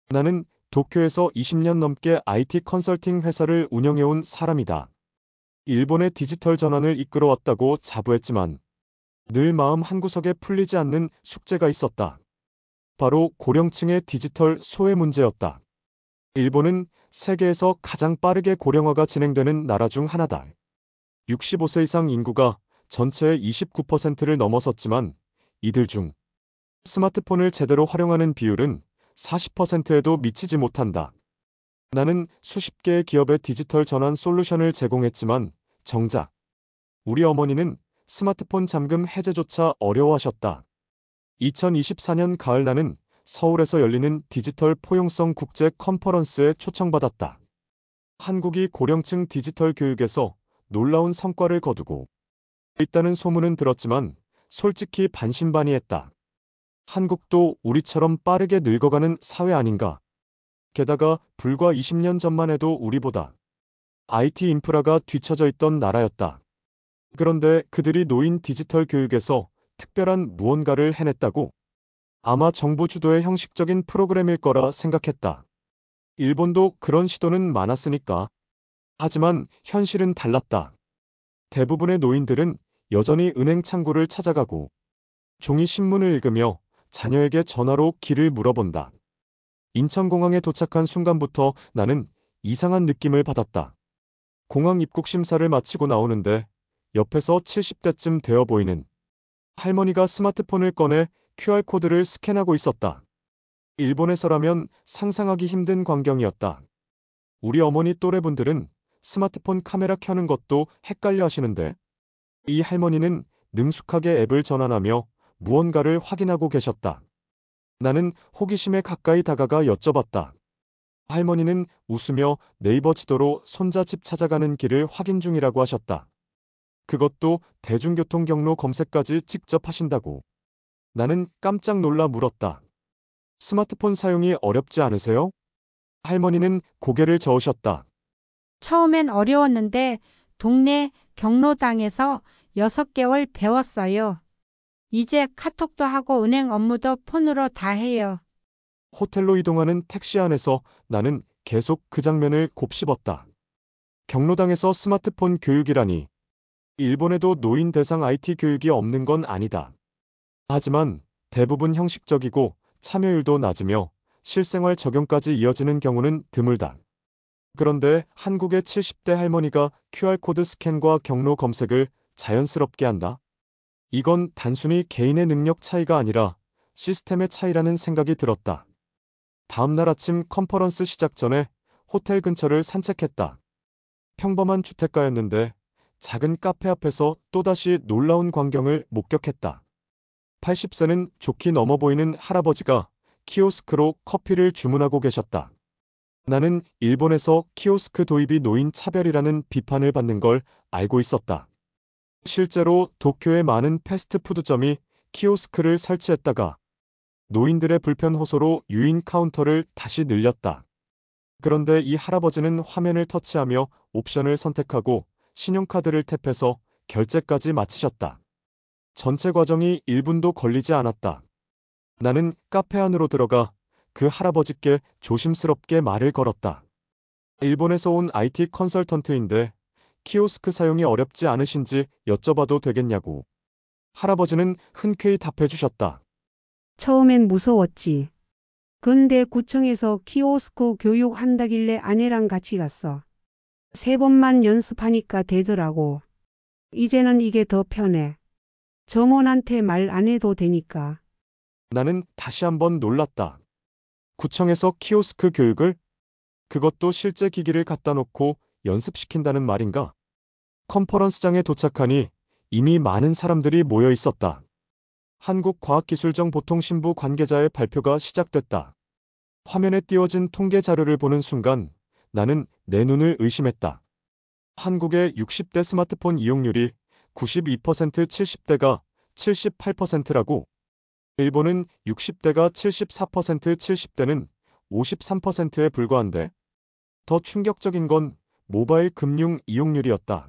나는 도쿄에서 20년 넘게 IT 컨설팅 회사를 운영해온 사람이다. 일본의 디지털 전환을 이끌어왔다고 자부했지만 늘 마음 한구석에 풀리지 않는 숙제가 있었다. 바로 고령층의 디지털 소외 문제였다. 일본은 세계에서 가장 빠르게 고령화가 진행되는 나라 중 하나다. 65세 이상 인구가 전체의 29%를 넘어섰지만 이들 중 스마트폰을 제대로 활용하는 비율은 40%에도 미치지 못한다. 나는 수십 개의 기업의 디지털 전환 솔루션을 제공했지만 정작 우리 어머니는 스마트폰 잠금 해제조차 어려워하셨다. 2024년 가을 나는 서울에서 열리는 디지털 포용성 국제 컨퍼런스에 초청받았다. 한국이 고령층 디지털 교육에서 놀라운 성과를 거두고 있다는 소문은 들었지만 솔직히 반신반의했다. 한국도 우리처럼 빠르게 늙어가는 사회 아닌가? 게다가 불과 20년 전만 해도 우리보다 IT 인프라가 뒤처져 있던 나라였다. 그런데 그들이 노인 디지털 교육에서 특별한 무언가를 해냈다고? 아마 정부 주도의 형식적인 프로그램일 거라 생각했다. 일본도 그런 시도는 많았으니까. 하지만 현실은 달랐다. 대부분의 노인들은 여전히 은행 창구를 찾아가고 종이 신문을 읽으며 자녀에게 전화로 길을 물어본다. 인천공항에 도착한 순간부터 나는 이상한 느낌을 받았다. 공항 입국 심사를 마치고 나오는데 옆에서 70대쯤 되어 보이는 할머니가 스마트폰을 꺼내 QR코드를 스캔하고 있었다. 일본에서라면 상상하기 힘든 광경이었다. 우리 어머니 또래분들은 스마트폰 카메라 켜는 것도 헷갈려 하시는데 이 할머니는 능숙하게 앱을 전환하며 무언가를 확인하고 계셨다. 나는 호기심에 가까이 다가가 여쭤봤다. 할머니는 웃으며 네이버 지도로 손자 집 찾아가는 길을 확인 중이라고 하셨다. 그것도 대중교통 경로 검색까지 직접 하신다고. 나는 깜짝 놀라 물었다. 스마트폰 사용이 어렵지 않으세요? 할머니는 고개를 저으셨다. 처음엔 어려웠는데 동네 경로당에서 6개월 배웠어요. 이제 카톡도 하고 은행 업무도 폰으로 다 해요. 호텔로 이동하는 택시 안에서 나는 계속 그 장면을 곱씹었다. 경로당에서 스마트폰 교육이라니. 일본에도 노인 대상 IT 교육이 없는 건 아니다. 하지만 대부분 형식적이고 참여율도 낮으며 실생활 적용까지 이어지는 경우는 드물다. 그런데 한국의 70대 할머니가 QR코드 스캔과 경로 검색을 자연스럽게 한다? 이건 단순히 개인의 능력 차이가 아니라 시스템의 차이라는 생각이 들었다. 다음 날 아침 컨퍼런스 시작 전에 호텔 근처를 산책했다. 평범한 주택가였는데 작은 카페 앞에서 또다시 놀라운 광경을 목격했다. 80세는 좋게 넘어 보이는 할아버지가 키오스크로 커피를 주문하고 계셨다. 나는 일본에서 키오스크 도입이 노인 차별이라는 비판을 받는 걸 알고 있었다. 실제로 도쿄의 많은 패스트푸드점이 키오스크를 설치했다가 노인들의 불편 호소로 유인 카운터를 다시 늘렸다. 그런데 이 할아버지는 화면을 터치하며 옵션을 선택하고 신용카드를 탭해서 결제까지 마치셨다. 전체 과정이 1분도 걸리지 않았다. 나는 카페 안으로 들어가 그 할아버지께 조심스럽게 말을 걸었다. 일본에서 온 IT 컨설턴트인데 키오스크 사용이 어렵지 않으신지 여쭤봐도 되겠냐고. 할아버지는 흔쾌히 답해 주셨다. 처음엔 무서웠지. 근데 구청에서 키오스크 교육한다길래 아내랑 같이 갔어. 3번만 연습하니까 되더라고. 이제는 이게 더 편해. 점원한테 말 안 해도 되니까. 나는 다시 한번 놀랐다. 구청에서 키오스크 교육을? 그것도 실제 기기를 갖다 놓고 연습시킨다는 말인가? 컨퍼런스장에 도착하니 이미 많은 사람들이 모여 있었다. 한국과학기술정보통신부 관계자의 발표가 시작됐다. 화면에 띄워진 통계 자료를 보는 순간 나는 내 눈을 의심했다. 한국의 60대 스마트폰 이용률이 92% 70대가 78%라고. 일본은 60대가 74% 70대는 53%에 불과한데 더 충격적인 건 모바일 금융 이용률이었다.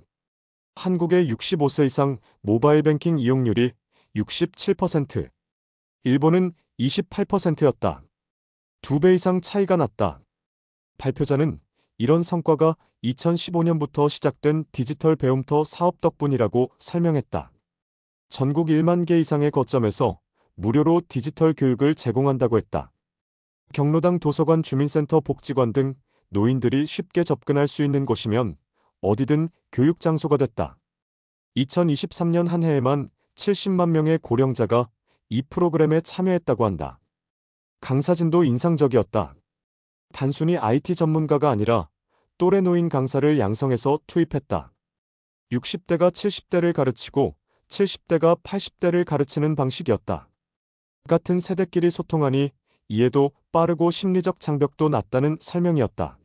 한국의 65세 이상 모바일 뱅킹 이용률이 67%, 일본은 28%였다. 2배 이상 차이가 났다. 발표자는 이런 성과가 2015년부터 시작된 디지털 배움터 사업 덕분이라고 설명했다. 전국 1만 개 이상의 거점에서 무료로 디지털 교육을 제공한다고 했다. 경로당 도서관 주민센터 복지관 등 노인들이 쉽게 접근할 수 있는 곳이면 어디든 교육 장소가 됐다. 2023년 한 해에만 70만 명의 고령자가 이 프로그램에 참여했다고 한다. 강사진도 인상적이었다. 단순히 IT 전문가가 아니라 또래 노인 강사를 양성해서 투입했다. 60대가 70대를 가르치고 70대가 80대를 가르치는 방식이었다. 같은 세대끼리 소통하니 이해도 빠르고 심리적 장벽도 낮다는 설명이었다.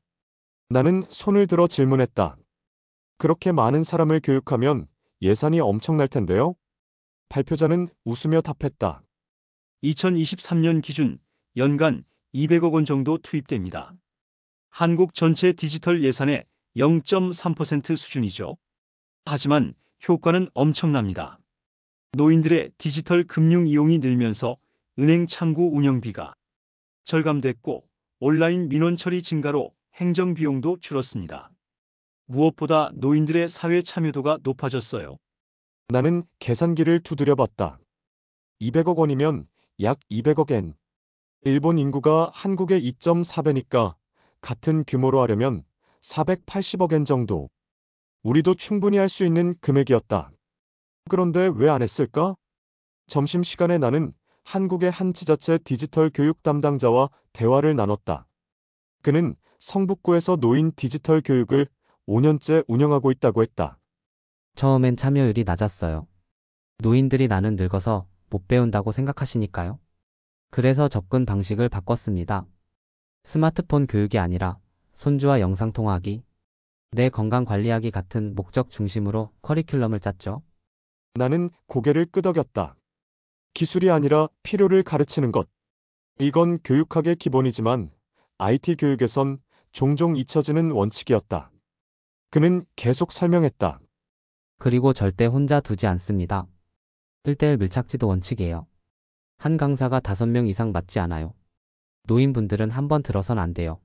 나는 손을 들어 질문했다. 그렇게 많은 사람을 교육하면 예산이 엄청날 텐데요? 발표자는 웃으며 답했다. 2023년 기준 연간 200억 원 정도 투입됩니다. 한국 전체 디지털 예산의 0.3% 수준이죠. 하지만 효과는 엄청납니다. 노인들의 디지털 금융 이용이 늘면서 은행 창구 운영비가 절감됐고 온라인 민원 처리 증가로 행정 비용도 줄었습니다. 무엇보다 노인들의 사회 참여도가 높아졌어요. 나는 계산기를 두드려 봤다. 200억 원이면 약 200억 엔. 일본 인구가 한국의 2.4배니까 같은 규모로 하려면 480억 엔 정도. 우리도 충분히 할 수 있는 금액이었다. 그런데 왜 안 했을까? 점심시간에 나는 한국의 한 지자체 디지털 교육 담당자와 대화를 나눴다. 그는 성북구에서 노인 디지털 교육을 5년째 운영하고 있다고 했다. 처음엔 참여율이 낮았어요. 노인들이 나는 늙어서 못 배운다고 생각하시니까요. 그래서 접근 방식을 바꿨습니다. 스마트폰 교육이 아니라 손주와 영상통화하기, 내 건강 관리하기 같은 목적 중심으로 커리큘럼을 짰죠. 나는 고개를 끄덕였다. 기술이 아니라 필요를 가르치는 것. 이건 교육학의 기본이지만 IT 교육에선 종종 잊혀지는 원칙이었다. 그는 계속 설명했다. 그리고 절대 혼자 두지 않습니다. 1:1 밀착지도 원칙이에요. 한 강사가 5명 이상 맞지 않아요. 노인분들은 한 번 들어선 안 돼요.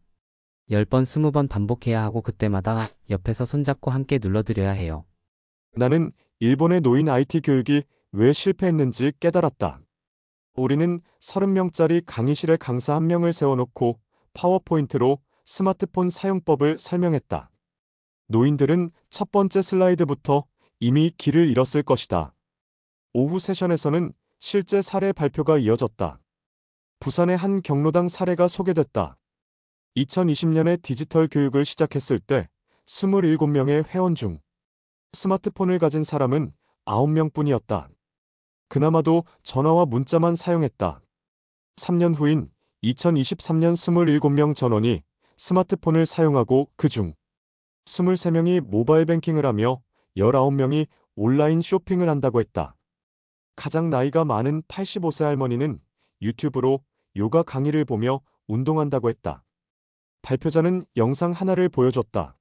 10번, 20번 반복해야 하고 그때마다 옆에서 손잡고 함께 눌러드려야 해요. 나는 일본의 노인 IT 교육이 왜 실패했는지 깨달았다. 우리는 30명짜리 강의실에 강사 1명을 세워놓고 파워포인트로 스마트폰 사용법을 설명했다. 노인들은 첫 번째 슬라이드부터 이미 길을 잃었을 것이다. 오후 세션에서는 실제 사례 발표가 이어졌다. 부산의 한 경로당 사례가 소개됐다. 2020년에 디지털 교육을 시작했을 때 27명의 회원 중 스마트폰을 가진 사람은 9명뿐이었다. 그나마도 전화와 문자만 사용했다. 3년 후인 2023년 27명 전원이 스마트폰을 사용하고 그중 23명이 모바일 뱅킹을 하며 19명이 온라인 쇼핑을 한다고 했다. 가장 나이가 많은 85세 할머니는 유튜브로 요가 강의를 보며 운동한다고 했다. 발표자는 영상 하나를 보여줬다.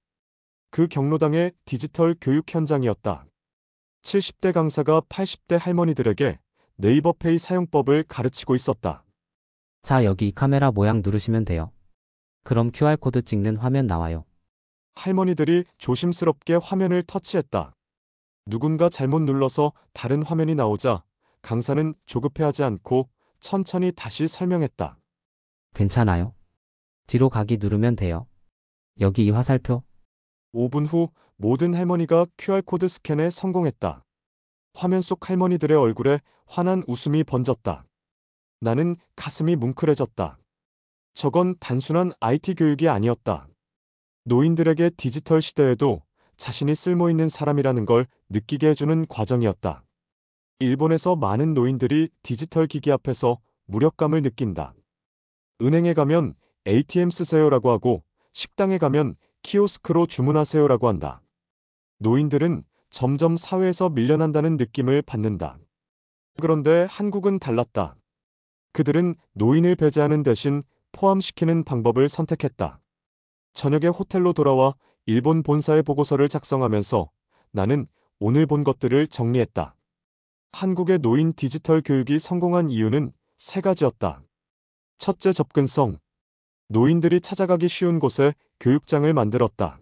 그 경로당의 디지털 교육 현장이었다. 70대 강사가 80대 할머니들에게 네이버페이 사용법을 가르치고 있었다. 자, 여기 이 카메라 모양 누르시면 돼요. 그럼 QR코드 찍는 화면 나와요. 할머니들이 조심스럽게 화면을 터치했다. 누군가 잘못 눌러서 다른 화면이 나오자 강사는 조급해하지 않고 천천히 다시 설명했다. 괜찮아요. 뒤로 가기 누르면 돼요. 여기 이 화살표. 5분 후 모든 할머니가 QR코드 스캔에 성공했다. 화면 속 할머니들의 얼굴에 환한 웃음이 번졌다. 나는 가슴이 뭉클해졌다. 저건 단순한 IT 교육이 아니었다. 노인들에게 디지털 시대에도 자신이 쓸모있는 사람이라는 걸 느끼게 해주는 과정이었다. 일본에서 많은 노인들이 디지털 기기 앞에서 무력감을 느낀다. 은행에 가면 ATM 쓰세요라고 하고 식당에 가면 키오스크로 주문하세요라고 한다. 노인들은 점점 사회에서 밀려난다는 느낌을 받는다. 그런데 한국은 달랐다. 그들은 노인을 배제하는 대신 포함시키는 방법을 선택했다. 저녁에 호텔로 돌아와 일본 본사의 보고서를 작성하면서 나는 오늘 본 것들을 정리했다. 한국의 노인 디지털 교육이 성공한 이유는 3가지였다. 첫째, 접근성. 노인들이 찾아가기 쉬운 곳에 교육장을 만들었다.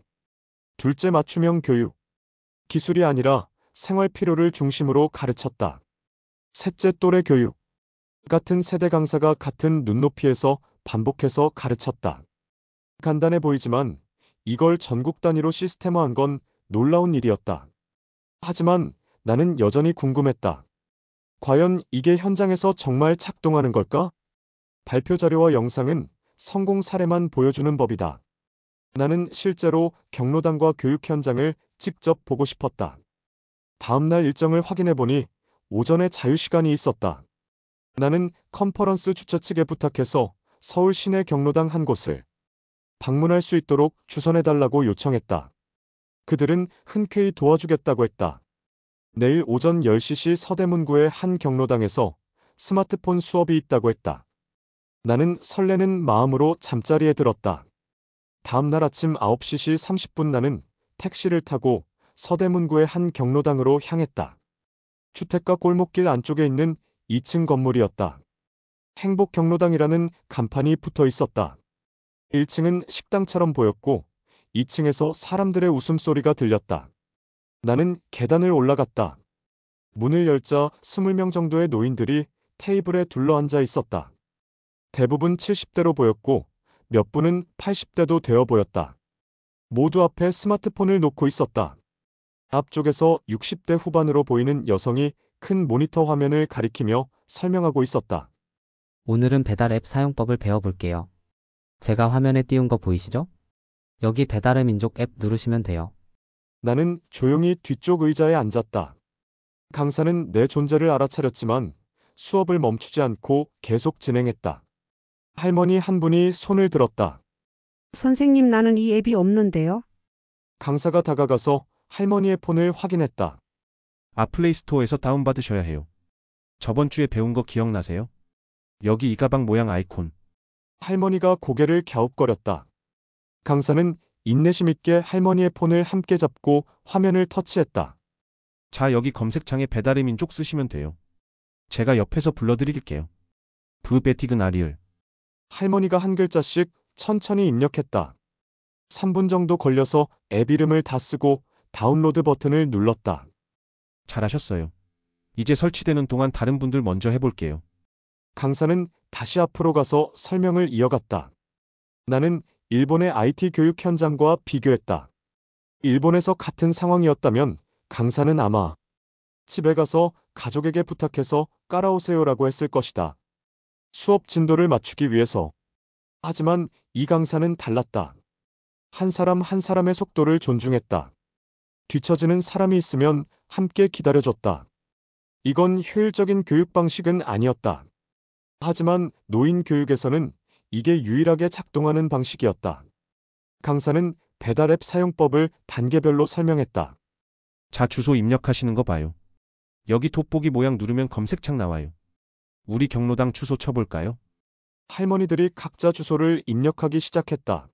둘째 맞춤형 교육. 기술이 아니라 생활 필요를 중심으로 가르쳤다. 셋째 또래 교육. 같은 세대 강사가 같은 눈높이에서 반복해서 가르쳤다. 간단해 보이지만 이걸 전국 단위로 시스템화한 건 놀라운 일이었다. 하지만 나는 여전히 궁금했다. 과연 이게 현장에서 정말 작동하는 걸까? 발표 자료와 영상은 성공 사례만 보여주는 법이다. 나는 실제로 경로당과 교육 현장을 직접 보고 싶었다. 다음날 일정을 확인해 보니 오전에 자유시간이 있었다. 나는 컨퍼런스 주최 측에 부탁해서 서울 시내 경로당 한 곳을 방문할 수 있도록 주선해달라고 요청했다. 그들은 흔쾌히 도와주겠다고 했다. 내일 오전 10시 서대문구의 한 경로당에서 스마트폰 수업이 있다고 했다. 나는 설레는 마음으로 잠자리에 들었다. 다음날 아침 9시 30분 나는 택시를 타고 서대문구의 한 경로당으로 향했다. 주택가 골목길 안쪽에 있는 2층 건물이었다. 행복경로당이라는 간판이 붙어 있었다. 1층은 식당처럼 보였고 2층에서 사람들의 웃음소리가 들렸다. 나는 계단을 올라갔다. 문을 열자 20명 정도의 노인들이 테이블에 둘러앉아 있었다. 대부분 70대로 보였고 몇 분은 80대도 되어 보였다. 모두 앞에 스마트폰을 놓고 있었다. 앞쪽에서 60대 후반으로 보이는 여성이 큰 모니터 화면을 가리키며 설명하고 있었다. 오늘은 배달 앱 사용법을 배워볼게요. 제가 화면에 띄운 거 보이시죠? 여기 배달의 민족 앱 누르시면 돼요. 나는 조용히 뒤쪽 의자에 앉았다. 강사는 내 존재를 알아차렸지만 수업을 멈추지 않고 계속 진행했다. 할머니 한 분이 손을 들었다. 선생님, 나는 이 앱이 없는데요. 강사가 다가가서 할머니의 폰을 확인했다. 플레이스토어에서 다운받으셔야 해요. 저번 주에 배운 거 기억나세요? 여기 이 가방 모양 아이콘. 할머니가 고개를 갸웃거렸다. 강사는 인내심 있게 할머니의 폰을 함께 잡고 화면을 터치했다. 자, 여기 검색창에 배달의 민족 쓰시면 돼요. 제가 옆에서 불러드릴게요. 부베티그 나리을. 할머니가 한 글자씩 천천히 입력했다. 3분 정도 걸려서 앱 이름을 다 쓰고 다운로드 버튼을 눌렀다. 잘하셨어요. 이제 설치되는 동안 다른 분들 먼저 해볼게요. 강사는 다시 앞으로 가서 설명을 이어갔다. 나는 일본의 IT 교육 현장과 비교했다. 일본에서 같은 상황이었다면 강사는 아마 집에 가서 가족에게 부탁해서 깔아오세요라고 했을 것이다. 수업 진도를 맞추기 위해서. 하지만 이 강사는 달랐다. 한 사람 한 사람의 속도를 존중했다. 뒤처지는 사람이 있으면 함께 기다려줬다. 이건 효율적인 교육 방식은 아니었다. 하지만 노인 교육에서는 이게 유일하게 작동하는 방식이었다. 강사는 배달앱 사용법을 단계별로 설명했다. 자, 주소 입력하시는 거 봐요. 여기 돋보기 모양 누르면 검색창 나와요. 우리 경로당 주소 쳐볼까요? 할머니들이 각자 주소를 입력하기 시작했다.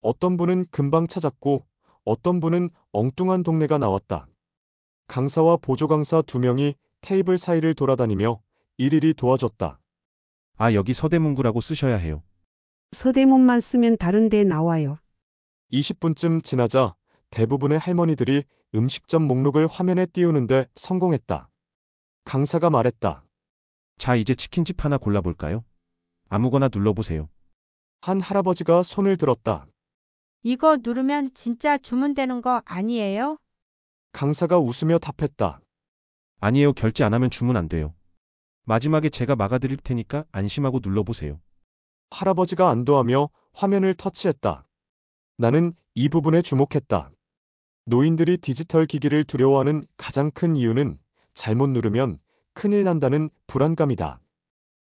어떤 분은 금방 찾았고 어떤 분은 엉뚱한 동네가 나왔다. 강사와 보조강사 2명이 테이블 사이를 돌아다니며 일일이 도와줬다. 여기 서대문구라고 쓰셔야 해요. 서대문만 쓰면 다른 데 나와요. 20분쯤 지나자 대부분의 할머니들이 음식점 목록을 화면에 띄우는데 성공했다. 강사가 말했다. 자, 이제 치킨집 하나 골라볼까요? 아무거나 눌러보세요. 한 할아버지가 손을 들었다. 이거 누르면 진짜 주문되는 거 아니에요? 강사가 웃으며 답했다. 아니에요. 결제 안 하면 주문 안 돼요. 마지막에 제가 막아드릴 테니까 안심하고 눌러보세요. 할아버지가 안도하며 화면을 터치했다. 나는 이 부분에 주목했다. 노인들이 디지털 기기를 두려워하는 가장 큰 이유는 잘못 누르면 큰일 난다는 불안감이다.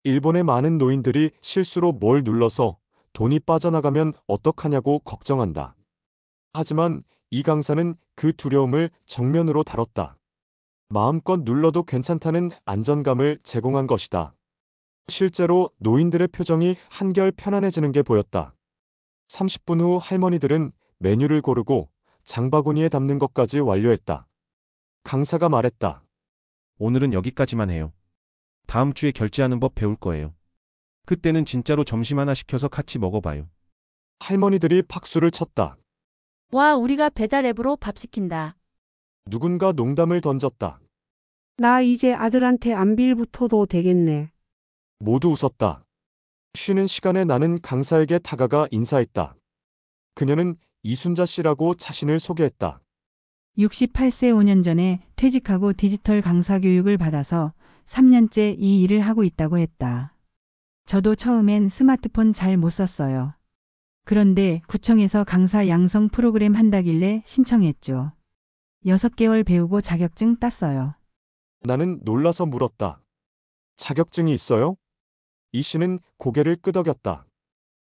일본의 많은 노인들이 실수로 뭘 눌러서 돈이 빠져나가면 어떡하냐고 걱정한다. 하지만 이 강사는 그 두려움을 정면으로 다뤘다. 마음껏 눌러도 괜찮다는 안전감을 제공한 것이다. 실제로 노인들의 표정이 한결 편안해지는 게 보였다. 30분 후 할머니들은 메뉴를 고르고 장바구니에 담는 것까지 완료했다. 강사가 말했다. 오늘은 여기까지만 해요. 다음 주에 결제하는 법 배울 거예요. 그때는 진짜로 점심 하나 시켜서 같이 먹어봐요. 할머니들이 박수를 쳤다. 와, 우리가 배달 앱으로 밥 시킨다. 누군가 농담을 던졌다. 나 이제 아들한테 안빌 붙어도 되겠네. 모두 웃었다. 쉬는 시간에 나는 강사에게 다가가 인사했다. 그녀는 이순자 씨라고 자신을 소개했다. 68세 5년 전에 퇴직하고 디지털 강사 교육을 받아서 3년째 이 일을 하고 있다고 했다. 저도 처음엔 스마트폰 잘 못 썼어요. 그런데 구청에서 강사 양성 프로그램 한다길래 신청했죠. 6개월 배우고 자격증 땄어요. 나는 놀라서 물었다. 자격증이 있어요? 이 씨는 고개를 끄덕였다.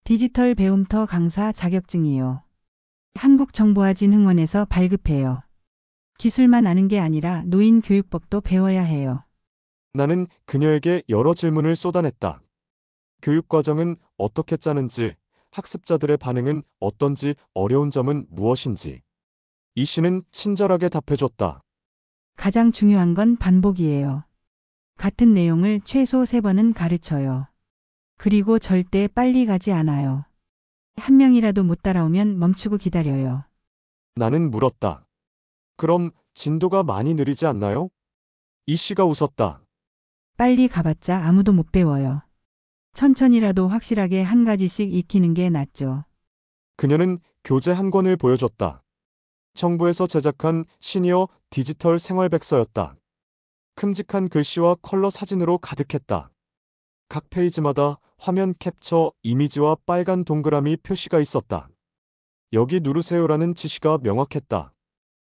디지털 배움터 강사 자격증이요. 한국정보화진흥원에서 발급해요. 기술만 아는 게 아니라 노인교육법도 배워야 해요. 나는 그녀에게 여러 질문을 쏟아냈다. 교육과정은 어떻게 짜는지, 학습자들의 반응은 어떤지, 어려운 점은 무엇인지. 이 씨는 친절하게 답해줬다. 가장 중요한 건 반복이에요. 같은 내용을 최소 3번은 가르쳐요. 그리고 절대 빨리 가지 않아요. 한 명이라도 못 따라오면 멈추고 기다려요. 나는 물었다. 그럼 진도가 많이 느리지 않나요? 이 씨가 웃었다. 빨리 가봤자 아무도 못 배워요. 천천히라도 확실하게 한 가지씩 익히는 게 낫죠. 그녀는 교재 한 권을 보여줬다. 정부에서 제작한 시니어 디지털 생활백서였다. 큼직한 글씨와 컬러 사진으로 가득했다. 각 페이지마다 화면 캡처 이미지와 빨간 동그라미 표시가 있었다. 여기 누르세요라는 지시가 명확했다.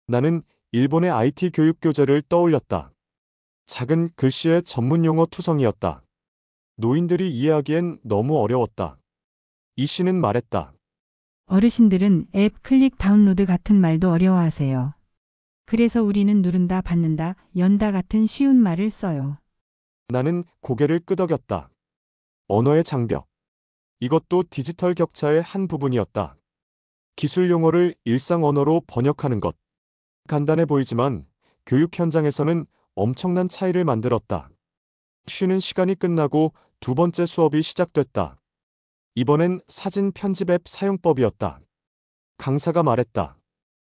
나는 일본의 IT 교육 교재를 떠올렸다. 작은 글씨의 전문 용어 투성이었다. 노인들이 이해하기엔 너무 어려웠다. 이 씨는 말했다. 어르신들은 앱 클릭 다운로드 같은 말도 어려워하세요. 그래서 우리는 누른다, 받는다, 연다 같은 쉬운 말을 써요. 나는 고개를 끄덕였다. 언어의 장벽. 이것도 디지털 격차의 한 부분이었다. 기술 용어를 일상 언어로 번역하는 것. 간단해 보이지만 교육 현장에서는 엄청난 차이를 만들었다. 쉬는 시간이 끝나고 두 번째 수업이 시작됐다. 이번엔 사진 편집 앱 사용법이었다. 강사가 말했다.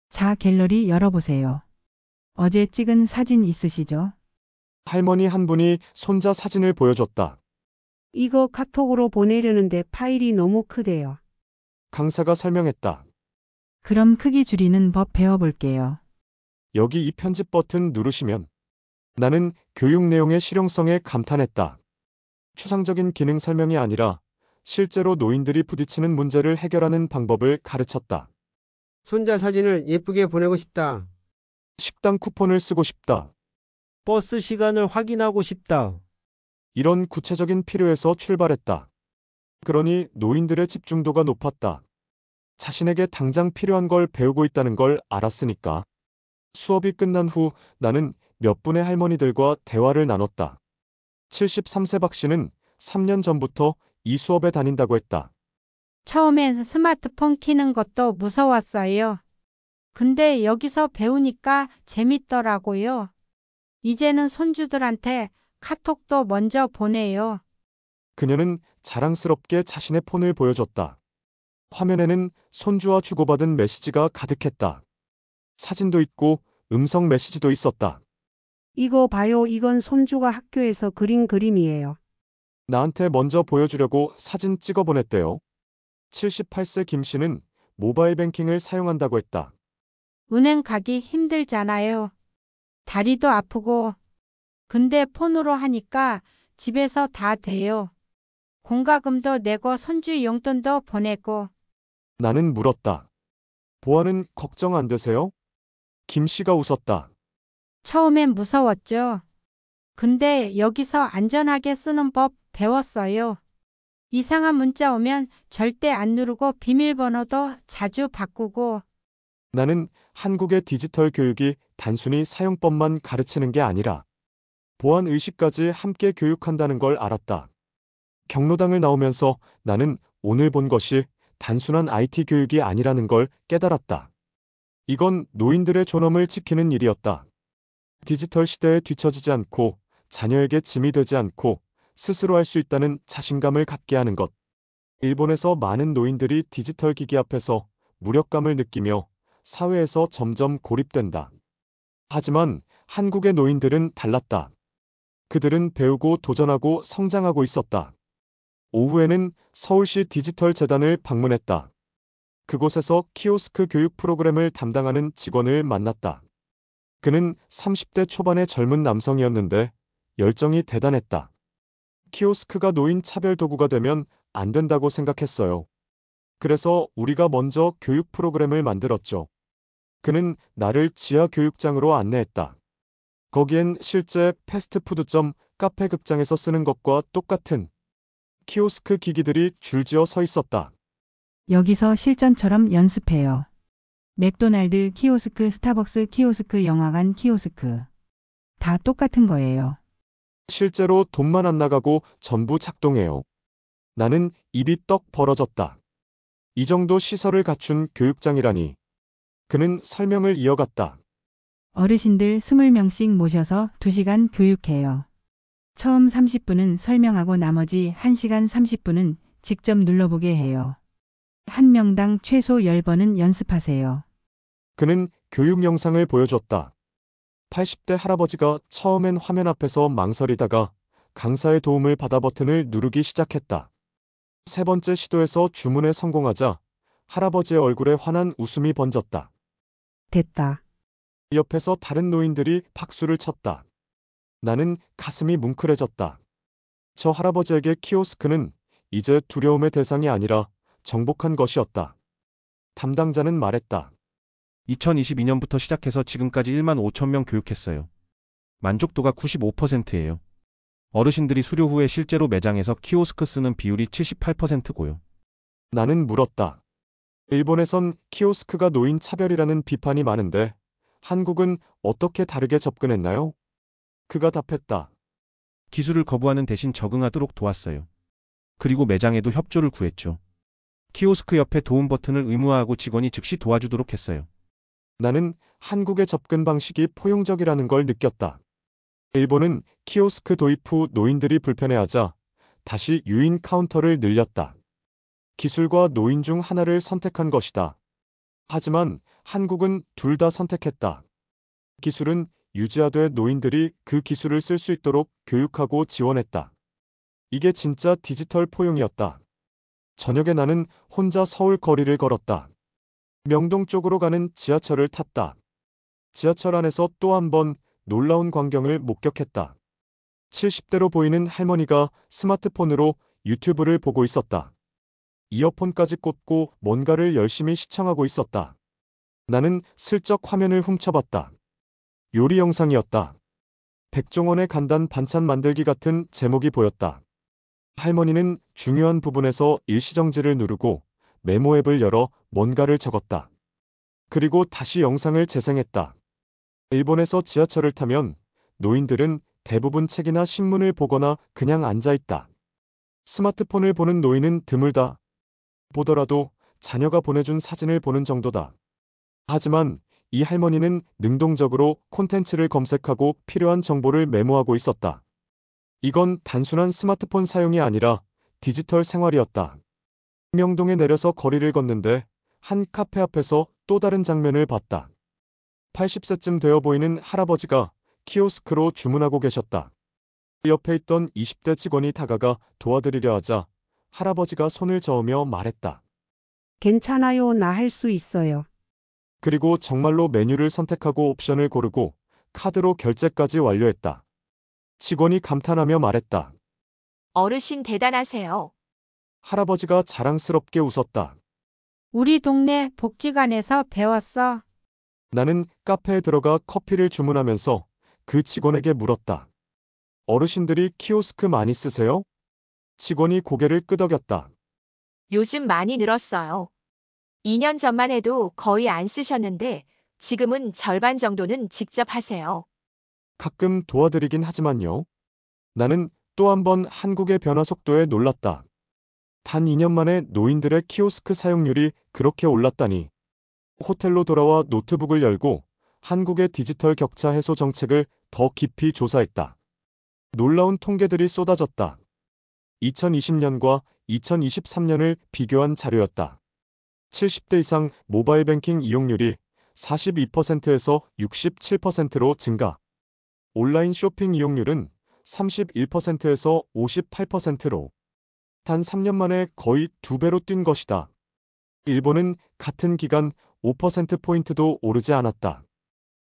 자, 갤러리 열어보세요. 어제 찍은 사진 있으시죠? 할머니 한 분이 손자 사진을 보여줬다. 이거 카톡으로 보내려는데 파일이 너무 크대요. 강사가 설명했다. 그럼 크기 줄이는 법 배워볼게요. 여기 이 편집 버튼 누르시면. 나는 교육 내용의 실용성에 감탄했다. 추상적인 기능 설명이 아니라 실제로 노인들이 부딪히는 문제를 해결하는 방법을 가르쳤다. 손자 사진을 예쁘게 보내고 싶다. 식당 쿠폰을 쓰고 싶다. 버스 시간을 확인하고 싶다. 이런 구체적인 필요에서 출발했다. 그러니 노인들의 집중도가 높았다. 자신에게 당장 필요한 걸 배우고 있다는 걸 알았으니까. 수업이 끝난 후 나는 몇 분의 할머니들과 대화를 나눴다. 73세 박 씨는 3년 전부터 이 수업에 다닌다고 했다. 처음엔 스마트폰 키는 것도 무서웠어요. 근데 여기서 배우니까 재밌더라고요. 이제는 손주들한테 카톡도 먼저 보내요. 그녀는 자랑스럽게 자신의 폰을 보여줬다. 화면에는 손주와 주고받은 메시지가 가득했다. 사진도 있고 음성 메시지도 있었다. 이거 봐요. 이건 손주가 학교에서 그린 그림이에요. 나한테 먼저 보여주려고 사진 찍어 보냈대요. 78세 김 씨는 모바일 뱅킹을 사용한다고 했다. 은행 가기 힘들잖아요. 다리도 아프고. 근데 폰으로 하니까 집에서 다 돼요. 공과금도 내고 손주 용돈도 보내고. 나는 물었다. 보안은 걱정 안 되세요? 김 씨가 웃었다. 처음엔 무서웠죠. 근데 여기서 안전하게 쓰는 법 배웠어요. 이상한 문자 오면 절대 안 누르고 비밀번호도 자주 바꾸고. 나는 한국의 디지털 교육이 단순히 사용법만 가르치는 게 아니라 보안 의식까지 함께 교육한다는 걸 알았다. 경로당을 나오면서 나는 오늘 본 것이 단순한 IT 교육이 아니라는 걸 깨달았다. 이건 노인들의 존엄을 지키는 일이었다. 디지털 시대에 뒤처지지 않고 자녀에게 짐이 되지 않고 스스로 할 수 있다는 자신감을 갖게 하는 것. 일본에서 많은 노인들이 디지털 기기 앞에서 무력감을 느끼며 사회에서 점점 고립된다. 하지만 한국의 노인들은 달랐다. 그들은 배우고 도전하고 성장하고 있었다. 오후에는 서울시 디지털 재단을 방문했다. 그곳에서 키오스크 교육 프로그램을 담당하는 직원을 만났다. 그는 30대 초반의 젊은 남성이었는데 열정이 대단했다. 키오스크가 노인 차별 도구가 되면 안 된다고 생각했어요. 그래서 우리가 먼저 교육 프로그램을 만들었죠. 그는 나를 지하 교육장으로 안내했다. 거기엔 실제 패스트푸드점, 카페 극장에서 쓰는 것과 똑같은 키오스크 기기들이 줄지어 서 있었다. 여기서 실전처럼 연습해요. 맥도날드 키오스크, 스타벅스 키오스크, 영화관 키오스크. 다 똑같은 거예요. 실제로 돈만 안 나가고 전부 작동해요. 나는 입이 떡 벌어졌다. 이 정도 시설을 갖춘 교육장이라니. 그는 설명을 이어갔다. 어르신들 20명씩 모셔서 2시간 교육해요. 처음 30분은 설명하고 나머지 1시간 30분은 직접 눌러보게 해요. 한 명당 최소 10번은 연습하세요. 그는 교육 영상을 보여줬다. 80대 할아버지가 처음엔 화면 앞에서 망설이다가 강사의 도움을 받아 버튼을 누르기 시작했다. 세 번째 시도에서 주문에 성공하자 할아버지의 얼굴에 환한 웃음이 번졌다. 됐다. 옆에서 다른 노인들이 박수를 쳤다. 나는 가슴이 뭉클해졌다. 저 할아버지에게 키오스크는 이제 두려움의 대상이 아니라 정복한 것이었다. 담당자는 말했다. 2022년부터 시작해서 지금까지 1만 5천 명 교육했어요. 만족도가 95%예요. 어르신들이 수료 후에 실제로 매장에서 키오스크 쓰는 비율이 78%고요. 나는 물었다. 일본에선 키오스크가 노인 차별이라는 비판이 많은데 한국은 어떻게 다르게 접근했나요? 그가 답했다. 기술을 거부하는 대신 적응하도록 도왔어요. 그리고 매장에도 협조를 구했죠. 키오스크 옆에 도움 버튼을 의무화하고 직원이 즉시 도와주도록 했어요. 나는 한국의 접근 방식이 포용적이라는 걸 느꼈다. 일본은 키오스크 도입 후 노인들이 불편해하자 다시 유인 카운터를 늘렸다. 기술과 노인 중 하나를 선택한 것이다. 하지만 한국은 둘 다 선택했다. 기술은 유지하되 노인들이 그 기술을 쓸 수 있도록 교육하고 지원했다. 이게 진짜 디지털 포용이었다. 저녁에 나는 혼자 서울 거리를 걸었다. 명동 쪽으로 가는 지하철을 탔다. 지하철 안에서 또 한 번 놀라운 광경을 목격했다. 70대로 보이는 할머니가 스마트폰으로 유튜브를 보고 있었다. 이어폰까지 꽂고 뭔가를 열심히 시청하고 있었다. 나는 슬쩍 화면을 훔쳐봤다. 요리 영상이었다. 백종원의 간단 반찬 만들기 같은 제목이 보였다. 할머니는 중요한 부분에서 일시정지를 누르고 메모 앱을 열어 뭔가를 적었다. 그리고 다시 영상을 재생했다. 일본에서 지하철을 타면 노인들은 대부분 책이나 신문을 보거나 그냥 앉아있다. 스마트폰을 보는 노인은 드물다. 보더라도 자녀가 보내준 사진을 보는 정도다. 하지만 이 할머니는 능동적으로 콘텐츠를 검색하고 필요한 정보를 메모하고 있었다. 이건 단순한 스마트폰 사용이 아니라 디지털 생활이었다. 명동에 내려서 거리를 걷는데 한 카페 앞에서 또 다른 장면을 봤다. 80세쯤 되어 보이는 할아버지가 키오스크로 주문하고 계셨다. 옆에 있던 20대 직원이 다가가 도와드리려 하자 할아버지가 손을 저으며 말했다. 괜찮아요. 나 할 수 있어요. 그리고 정말로 메뉴를 선택하고 옵션을 고르고 카드로 결제까지 완료했다. 직원이 감탄하며 말했다. 어르신 대단하세요. 할아버지가 자랑스럽게 웃었다. 우리 동네 복지관에서 배웠어. 나는 카페에 들어가 커피를 주문하면서 그 직원에게 물었다. 어르신들이 키오스크 많이 쓰세요? 직원이 고개를 끄덕였다. 요즘 많이 늘었어요. 2년 전만 해도 거의 안 쓰셨는데 지금은 절반 정도는 직접 하세요. 가끔 도와드리긴 하지만요. 나는 또 한 번 한국의 변화 속도에 놀랐다. 단 2년 만에 노인들의 키오스크 사용률이 그렇게 올랐다니. 호텔로 돌아와 노트북을 열고 한국의 디지털 격차 해소 정책을 더 깊이 조사했다. 놀라운 통계들이 쏟아졌다. 2020년과 2023년을 비교한 자료였다. 70대 이상 모바일 뱅킹 이용률이 42%에서 67%로 증가. 온라인 쇼핑 이용률은 31%에서 58%로 단 3년 만에 거의 2배로 뛴 것이다. 일본은 같은 기간 5%포인트도 오르지 않았다.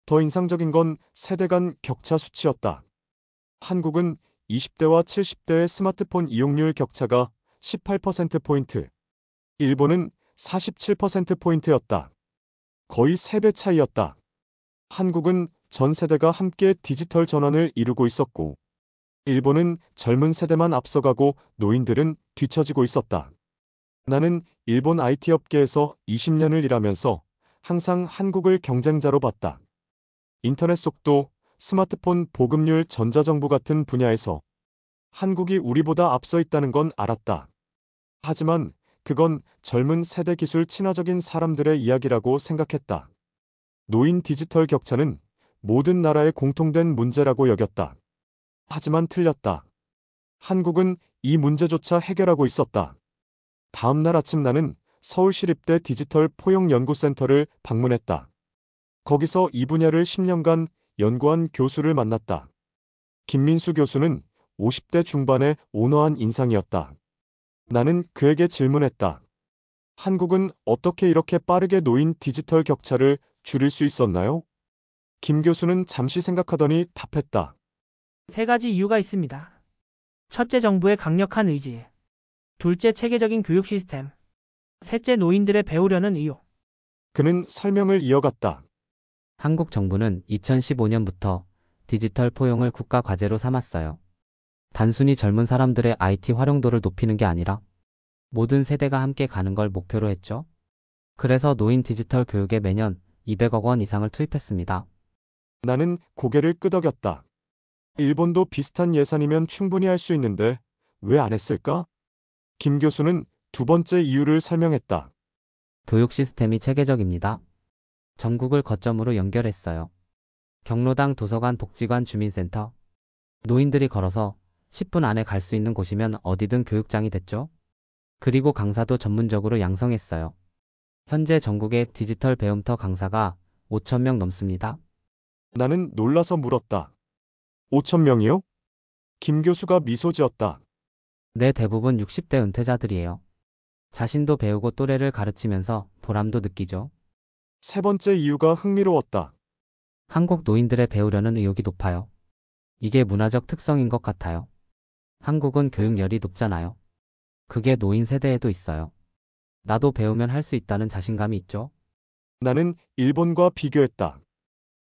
더 인상적인 건 세대 간 격차 수치였다. 한국은 20대와 70대의 스마트폰 이용률 격차가 18%포인트, 일본은 47%포인트였다. 거의 3배 차이였다. 한국은 전 세대가 함께 디지털 전환을 이루고 있었고, 일본은 젊은 세대만 앞서가고 노인들은 뒤처지고 있었다. 나는 일본 IT 업계에서 20년을 일하면서 항상 한국을 경쟁자로 봤다. 인터넷 속도, 스마트폰 보급률, 전자정부 같은 분야에서 한국이 우리보다 앞서 있다는 건 알았다. 하지만 그건 젊은 세대 기술 친화적인 사람들의 이야기라고 생각했다. 노인 디지털 격차는 모든 나라의 공통된 문제라고 여겼다. 하지만 틀렸다. 한국은 이 문제조차 해결하고 있었다. 다음 날 아침 나는 서울시립대 디지털 포용연구센터를 방문했다. 거기서 이 분야를 10년간 연구한 교수를 만났다. 김민수 교수는 50대 중반의 온화한 인상이었다. 나는 그에게 질문했다. 한국은 어떻게 이렇게 빠르게 노인 디지털 격차를 줄일 수 있었나요? 김 교수는 잠시 생각하더니 답했다. 세 가지 이유가 있습니다. 첫째, 정부의 강력한 의지. 둘째, 체계적인 교육 시스템. 셋째, 노인들의 배우려는 의욕. 그는 설명을 이어갔다. 한국 정부는 2015년부터 디지털 포용을 국가 과제로 삼았어요. 단순히 젊은 사람들의 IT 활용도를 높이는 게 아니라 모든 세대가 함께 가는 걸 목표로 했죠. 그래서 노인 디지털 교육에 매년 200억 원 이상을 투입했습니다. 나는 고개를 끄덕였다. 일본도 비슷한 예산이면 충분히 할 수 있는데 왜 안 했을까? 김 교수는 두 번째 이유를 설명했다. 교육 시스템이 체계적입니다. 전국을 거점으로 연결했어요. 경로당, 도서관, 복지관, 주민센터. 노인들이 걸어서 10분 안에 갈 수 있는 곳이면 어디든 교육장이 됐죠. 그리고 강사도 전문적으로 양성했어요. 현재 전국의 디지털 배움터 강사가 5,000명 넘습니다. 나는 놀라서 물었다. 5,000명이요? 김 교수가 미소 지었다. 네, 대부분 60대 은퇴자들이에요. 자신도 배우고 또래를 가르치면서 보람도 느끼죠. 세 번째 이유가 흥미로웠다. 한국 노인들의 배우려는 의욕이 높아요. 이게 문화적 특성인 것 같아요. 한국은 교육열이 높잖아요. 그게 노인 세대에도 있어요. 나도 배우면 할 수 있다는 자신감이 있죠. 나는 일본과 비교했다.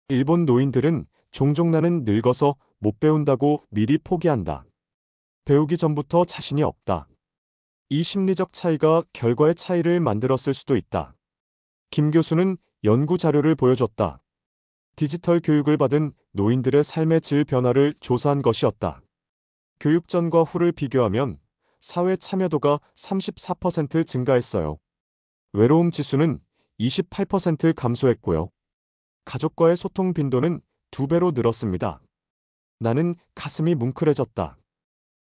일본 노인들은 종종 나는 늙어서 못 배운다고 미리 포기한다. 배우기 전부터 자신이 없다. 이 심리적 차이가 결과의 차이를 만들었을 수도 있다. 김 교수는 연구 자료를 보여줬다. 디지털 교육을 받은 노인들의 삶의 질 변화를 조사한 것이었다. 교육 전과 후를 비교하면 사회 참여도가 34% 증가했어요. 외로움 지수는 28% 감소했고요. 가족과의 소통 빈도는 2배로 늘었습니다. 나는 가슴이 뭉클해졌다.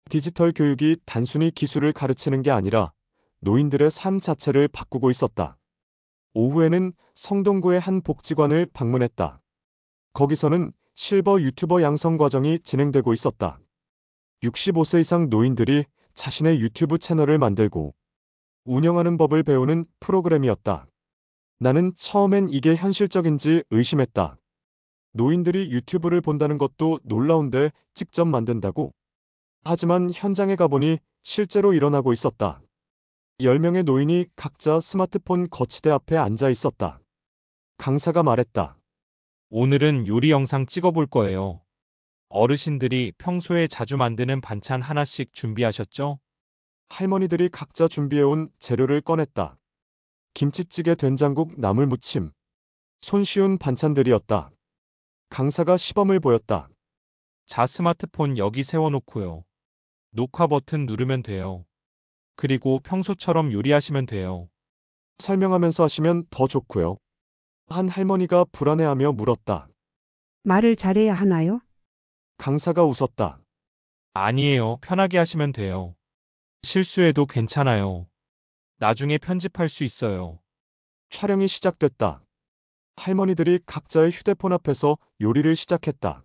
디지털 교육이 단순히 기술을 가르치는 게 아니라 노인들의 삶 자체를 바꾸고 있었다. 오후에는 성동구의 한 복지관을 방문했다. 거기서는 실버 유튜버 양성 과정이 진행되고 있었다. 65세 이상 노인들이 자신의 유튜브 채널을 만들고 운영하는 법을 배우는 프로그램이었다. 나는 처음엔 이게 현실적인지 의심했다. 노인들이 유튜브를 본다는 것도 놀라운데 직접 만든다고? 하지만 현장에 가보니 실제로 일어나고 있었다. 10명의 노인이 각자 스마트폰 거치대 앞에 앉아 있었다. 강사가 말했다. 오늘은 요리 영상 찍어볼 거예요. 어르신들이 평소에 자주 만드는 반찬 하나씩 준비하셨죠? 할머니들이 각자 준비해온 재료를 꺼냈다. 김치찌개, 된장국, 나물무침. 손쉬운 반찬들이었다. 강사가 시범을 보였다. 자, 스마트폰 여기 세워놓고요. 녹화 버튼 누르면 돼요. 그리고 평소처럼 요리하시면 돼요. 설명하면서 하시면 더 좋고요. 한 할머니가 불안해하며 물었다. 말을 잘해야 하나요? 강사가 웃었다. 아니에요. 편하게 하시면 돼요. 실수해도 괜찮아요. 나중에 편집할 수 있어요. 촬영이 시작됐다. 할머니들이 각자의 휴대폰 앞에서 요리를 시작했다.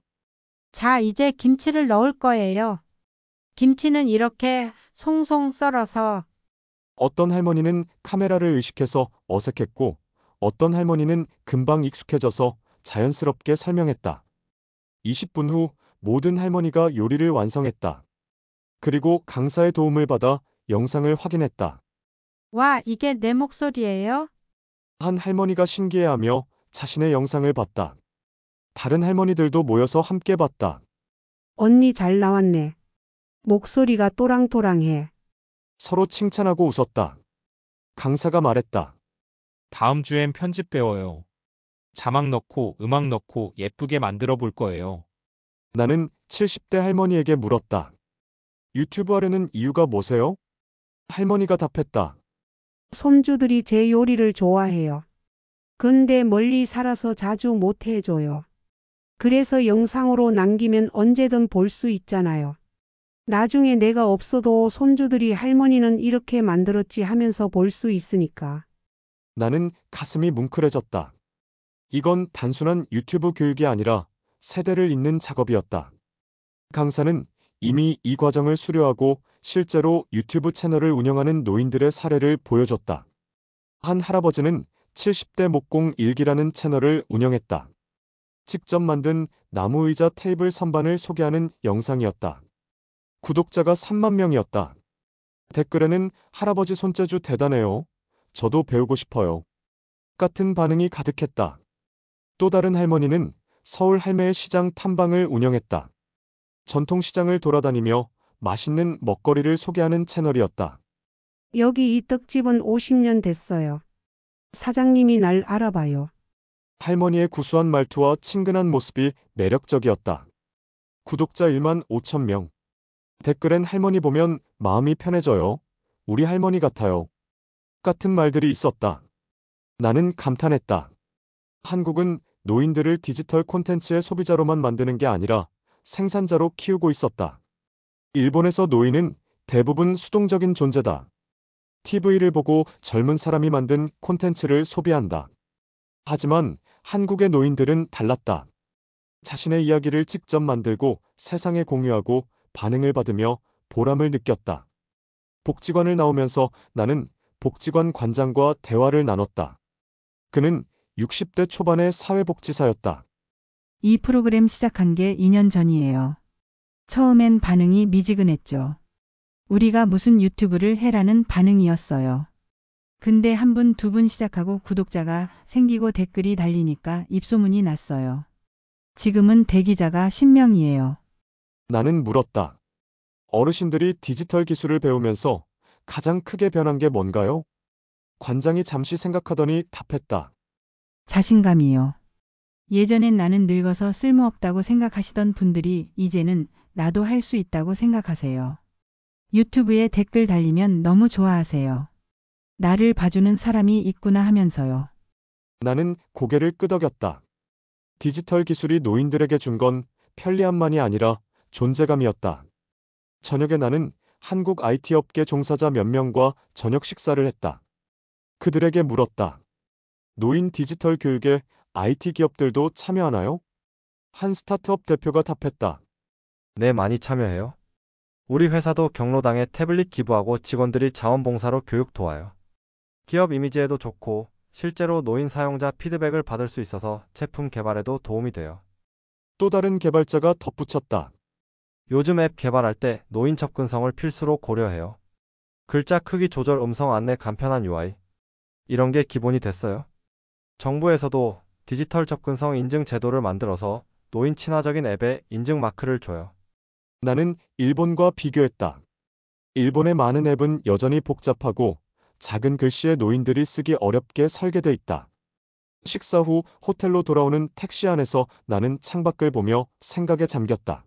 자, 이제 김치를 넣을 거예요. 김치는 이렇게 송송 썰어서. 어떤 할머니는 카메라를 의식해서 어색했고, 어떤 할머니는 금방 익숙해져서 자연스럽게 설명했다. 20분 후 모든 할머니가 요리를 완성했다. 그리고 강사의 도움을 받아 영상을 확인했다. 와, 이게 내 목소리예요? 한 할머니가 신기해하며 자신의 영상을 봤다. 다른 할머니들도 모여서 함께 봤다. 언니 잘 나왔네. 목소리가 또랑또랑해. 서로 칭찬하고 웃었다. 강사가 말했다. 다음 주엔 편집 배워요. 자막 넣고 음악 넣고 예쁘게 만들어 볼 거예요. 나는 70대 할머니에게 물었다. 유튜브 하려는 이유가 뭐세요? 할머니가 답했다. 손주들이 제 요리를 좋아해요. 근데 멀리 살아서 자주 못 해줘요. 그래서 영상으로 남기면 언제든 볼 수 있잖아요. 나중에 내가 없어도 손주들이 할머니는 이렇게 만들었지 하면서 볼 수 있으니까. 나는 가슴이 뭉클해졌다. 이건 단순한 유튜브 교육이 아니라 세대를 잇는 작업이었다. 강사는 이미 이 과정을 수료하고 실제로 유튜브 채널을 운영하는 노인들의 사례를 보여줬다. 한 할아버지는 70대 목공 일기라는 채널을 운영했다. 직접 만든 나무 의자 테이블 선반을 소개하는 영상이었다. 구독자가 3만 명이었다. 댓글에는 할아버지 손재주 대단해요. 저도 배우고 싶어요. 같은 반응이 가득했다. 또 다른 할머니는 서울 할매의 시장 탐방을 운영했다. 전통시장을 돌아다니며 맛있는 먹거리를 소개하는 채널이었다. 여기 이 떡집은 50년 됐어요. 사장님이 날 알아봐요. 할머니의 구수한 말투와 친근한 모습이 매력적이었다. 구독자 1만 5천 명. 댓글엔 할머니 보면 마음이 편해져요. 우리 할머니 같아요. 같은 말들이 있었다. 나는 감탄했다. 한국은 노인들을 디지털 콘텐츠의 소비자로만 만드는 게 아니라 생산자로 키우고 있었다. 일본에서 노인은 대부분 수동적인 존재다. TV를 보고 젊은 사람이 만든 콘텐츠를 소비한다. 하지만 한국의 노인들은 달랐다. 자신의 이야기를 직접 만들고 세상에 공유하고 반응을 받으며 보람을 느꼈다. 복지관을 나오면서 나는 복지관 관장과 대화를 나눴다. 그는 60대 초반의 사회복지사였다. 이 프로그램 시작한 게 2년 전이에요. 처음엔 반응이 미지근했죠. 우리가 무슨 유튜브를 해라는 반응이었어요. 근데 한 분, 두 분 시작하고 구독자가 생기고 댓글이 달리니까 입소문이 났어요. 지금은 대기자가 10명이에요. 나는 물었다. 어르신들이 디지털 기술을 배우면서 가장 크게 변한 게 뭔가요? 관장이 잠시 생각하더니 답했다. 자신감이요. 예전엔 나는 늙어서 쓸모없다고 생각하시던 분들이 이제는 나도 할 수 있다고 생각하세요. 유튜브에 댓글 달리면 너무 좋아하세요. 나를 봐주는 사람이 있구나 하면서요. 나는 고개를 끄덕였다. 디지털 기술이 노인들에게 준 건 편리함만이 아니라 존재감이었다. 저녁에 나는 한국 IT 업계 종사자 몇 명과 저녁 식사를 했다. 그들에게 물었다. 노인 디지털 교육에 IT 기업들도 참여하나요? 한 스타트업 대표가 답했다. 네, 많이 참여해요. 우리 회사도 경로당에 태블릿 기부하고 직원들이 자원봉사로 교육 도와요. 기업 이미지에도 좋고 실제로 노인 사용자 피드백을 받을 수 있어서 제품 개발에도 도움이 돼요. 또 다른 개발자가 덧붙였다. 요즘 앱 개발할 때 노인 접근성을 필수로 고려해요. 글자 크기 조절, 음성 안내, 간편한 UI. 이런 게 기본이 됐어요. 정부에서도 디지털 접근성 인증 제도를 만들어서 노인 친화적인 앱에 인증 마크를 줘요. 나는 일본과 비교했다. 일본의 많은 앱은 여전히 복잡하고 작은 글씨에 노인들이 쓰기 어렵게 설계돼 있다. 식사 후 호텔로 돌아오는 택시 안에서 나는 창밖을 보며 생각에 잠겼다.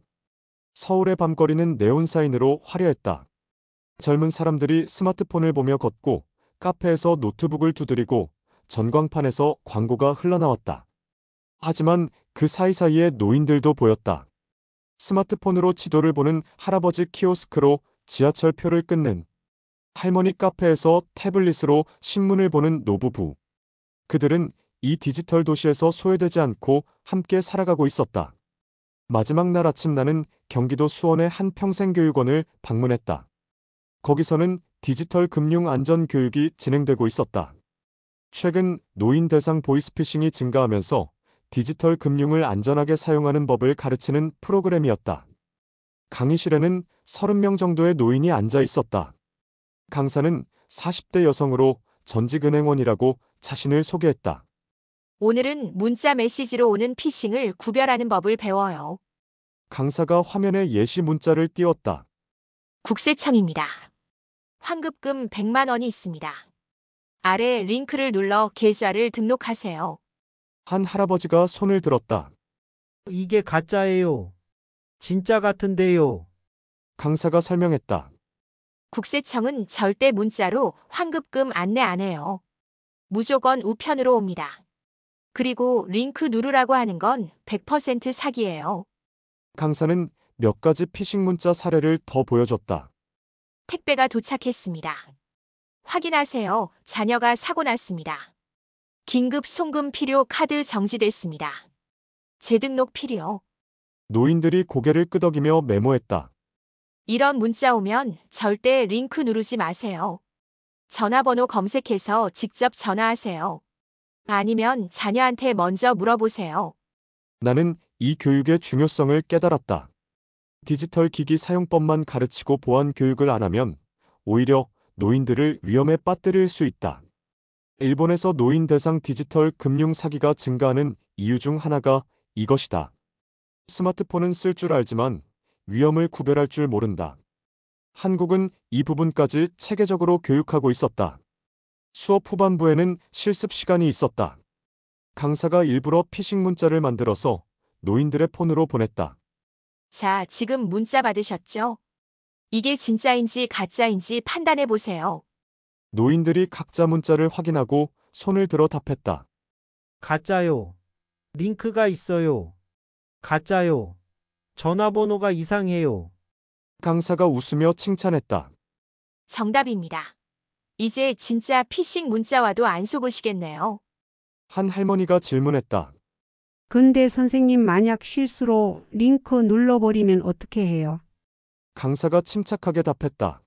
서울의 밤거리는 네온사인으로 화려했다. 젊은 사람들이 스마트폰을 보며 걷고 카페에서 노트북을 두드리고 전광판에서 광고가 흘러나왔다. 하지만 그 사이사이에 노인들도 보였다. 스마트폰으로 지도를 보는 할아버지, 키오스크로 지하철표를 끊는 할머니 카페에서 태블릿으로 신문을 보는 노부부. 그들은 이 디지털 도시에서 소외되지 않고 함께 살아가고 있었다. 마지막 날 아침 나는 경기도 수원의 한 평생교육원을 방문했다. 거기서는 디지털 금융 안전 교육이 진행되고 있었다. 최근 노인 대상 보이스피싱이 증가하면서 디지털 금융을 안전하게 사용하는 법을 가르치는 프로그램이었다. 강의실에는 30명 정도의 노인이 앉아 있었다. 강사는 40대 여성으로 전직은행원이라고 자신을 소개했다. 오늘은 문자 메시지로 오는 피싱을 구별하는 법을 배워요. 강사가 화면에 예시 문자를 띄웠다. 국세청입니다. 환급금 100만 원이 있습니다. 아래 링크를 눌러 계좌를 등록하세요. 한 할아버지가 손을 들었다. 이게 가짜예요. 진짜 같은데요. 강사가 설명했다. 국세청은 절대 문자로 환급금 안내 안 해요. 무조건 우편으로 옵니다. 그리고 링크 누르라고 하는 건 100% 사기예요. 강사는 몇 가지 피싱 문자 사례를 더 보여줬다. 택배가 도착했습니다. 확인하세요. 자녀가 사고 났습니다. 긴급 송금 필요 카드 정지됐습니다. 재등록 필요. 노인들이 고개를 끄덕이며 메모했다. 이런 문자 오면 절대 링크 누르지 마세요. 전화번호 검색해서 직접 전화하세요. 아니면 자녀한테 먼저 물어보세요. 나는 이 교육의 중요성을 깨달았다. 디지털 기기 사용법만 가르치고 보안 교육을 안 하면 오히려 노인들을 위험에 빠뜨릴 수 있다. 일본에서 노인 대상 디지털 금융 사기가 증가하는 이유 중 하나가 이것이다. 스마트폰은 쓸 줄 알지만 위험을 구별할 줄 모른다. 한국은 이 부분까지 체계적으로 교육하고 있었다. 수업 후반부에는 실습 시간이 있었다. 강사가 일부러 피싱 문자를 만들어서 노인들의 폰으로 보냈다. 자, 지금 문자 받으셨죠? 이게 진짜인지 가짜인지 판단해 보세요. 노인들이 각자 문자를 확인하고 손을 들어 답했다. 가짜요. 링크가 있어요. 가짜요. 전화번호가 이상해요. 강사가 웃으며 칭찬했다. 정답입니다. 이제 진짜 피싱 문자와도 안 속으시겠네요. 한 할머니가 질문했다. 근데 선생님 만약 실수로 링크 눌러버리면 어떻게 해요? 강사가 침착하게 답했다.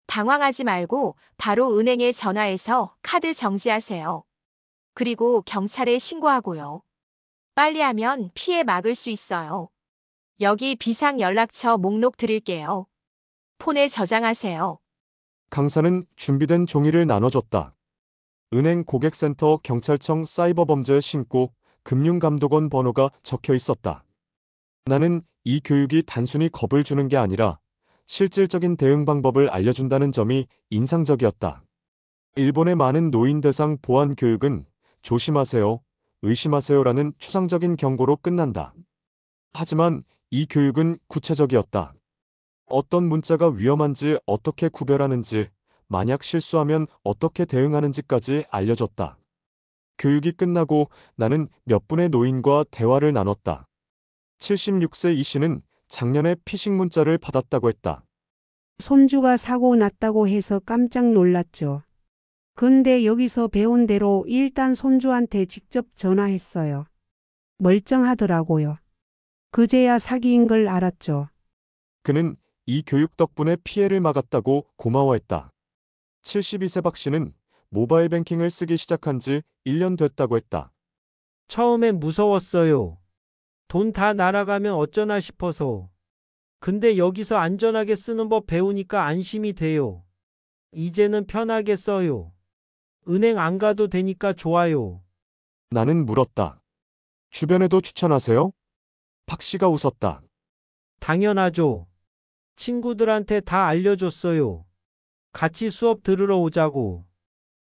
당황하지 말고 바로 은행에 전화해서 카드 정지하세요. 그리고 경찰에 신고하고요. 빨리 하면 피해 막을 수 있어요. 여기 비상연락처 목록 드릴게요. 폰에 저장하세요. 강사는 준비된 종이를 나눠줬다. 은행 고객센터 경찰청 사이버범죄 신고 금융감독원 번호가 적혀 있었다. 나는 이 교육이 단순히 겁을 주는 게 아니라 실질적인 대응 방법을 알려준다는 점이 인상적이었다. 일본의 많은 노인 대상 보안 교육은 조심하세요, 의심하세요라는 추상적인 경고로 끝난다. 하지만 이 교육은 구체적이었다. 어떤 문자가 위험한지 어떻게 구별하는지, 만약 실수하면 어떻게 대응하는지까지 알려줬다. 교육이 끝나고 나는 몇 분의 노인과 대화를 나눴다. 76세 이 씨는 작년에 피싱 문자를 받았다고 했다. 손주가 사고 났다고 해서 깜짝 놀랐죠. 근데 여기서 배운 대로 일단 손주한테 직접 전화했어요. 멀쩡하더라고요. 그제야 사기인 걸 알았죠. 그는 이 교육 덕분에 피해를 막았다고 고마워했다. 72세 박 씨는 모바일 뱅킹을 쓰기 시작한 지 1년 됐다고 했다. 처음엔 무서웠어요. 돈 다 날아가면 어쩌나 싶어서. 근데 여기서 안전하게 쓰는 법 배우니까 안심이 돼요. 이제는 편하게 써요. 은행 안 가도 되니까 좋아요. 나는 물었다. 주변에도 추천하세요? 박 씨가 웃었다. 당연하죠. 친구들한테 다 알려줬어요. 같이 수업 들으러 오자고.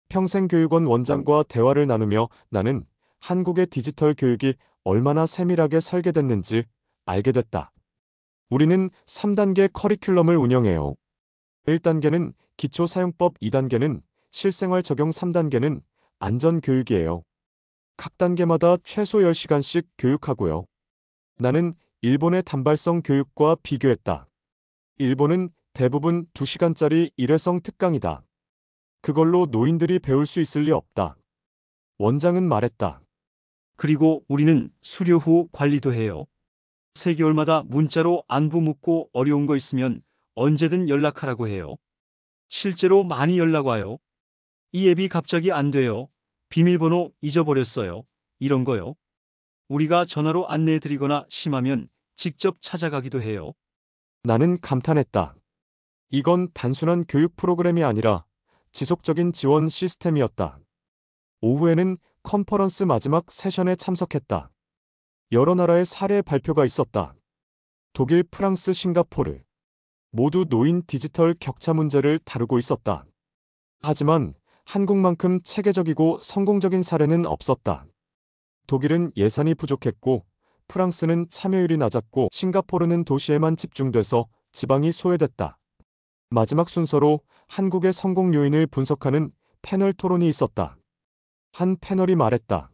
평생교육원 원장과 대화를 나누며 나는 한국의 디지털 교육이 얼마나 세밀하게 설계됐는지 알게 됐다. 우리는 3단계 커리큘럼을 운영해요. 1단계는 기초사용법, 2단계는 실생활 적용, 3단계는 안전교육이에요. 각 단계마다 최소 10시간씩 교육하고요. 나는 일본의 단발성 교육과 비교했다. 일본은 대부분 2시간짜리 일회성 특강이다. 그걸로 노인들이 배울 수 있을 리 없다. 원장은 말했다. 그리고 우리는 수료 후 관리도 해요. 3개월마다 문자로 안부 묻고 어려운 거 있으면 언제든 연락하라고 해요. 실제로 많이 연락 와요. 이 앱이 갑자기 안 돼요. 비밀번호 잊어버렸어요. 이런 거요. 우리가 전화로 안내해드리거나 심하면 직접 찾아가기도 해요. 나는 감탄했다. 이건 단순한 교육 프로그램이 아니라 지속적인 지원 시스템이었다. 오후에는 컨퍼런스 마지막 세션에 참석했다. 여러 나라의 사례 발표가 있었다. 독일, 프랑스, 싱가포르. 모두 노인 디지털 격차 문제를 다루고 있었다. 하지만 한국만큼 체계적이고 성공적인 사례는 없었다. 독일은 예산이 부족했고, 프랑스는 참여율이 낮았고, 싱가포르는 도시에만 집중돼서 지방이 소외됐다. 마지막 순서로 한국의 성공 요인을 분석하는 패널 토론이 있었다. 한 패널이 말했다.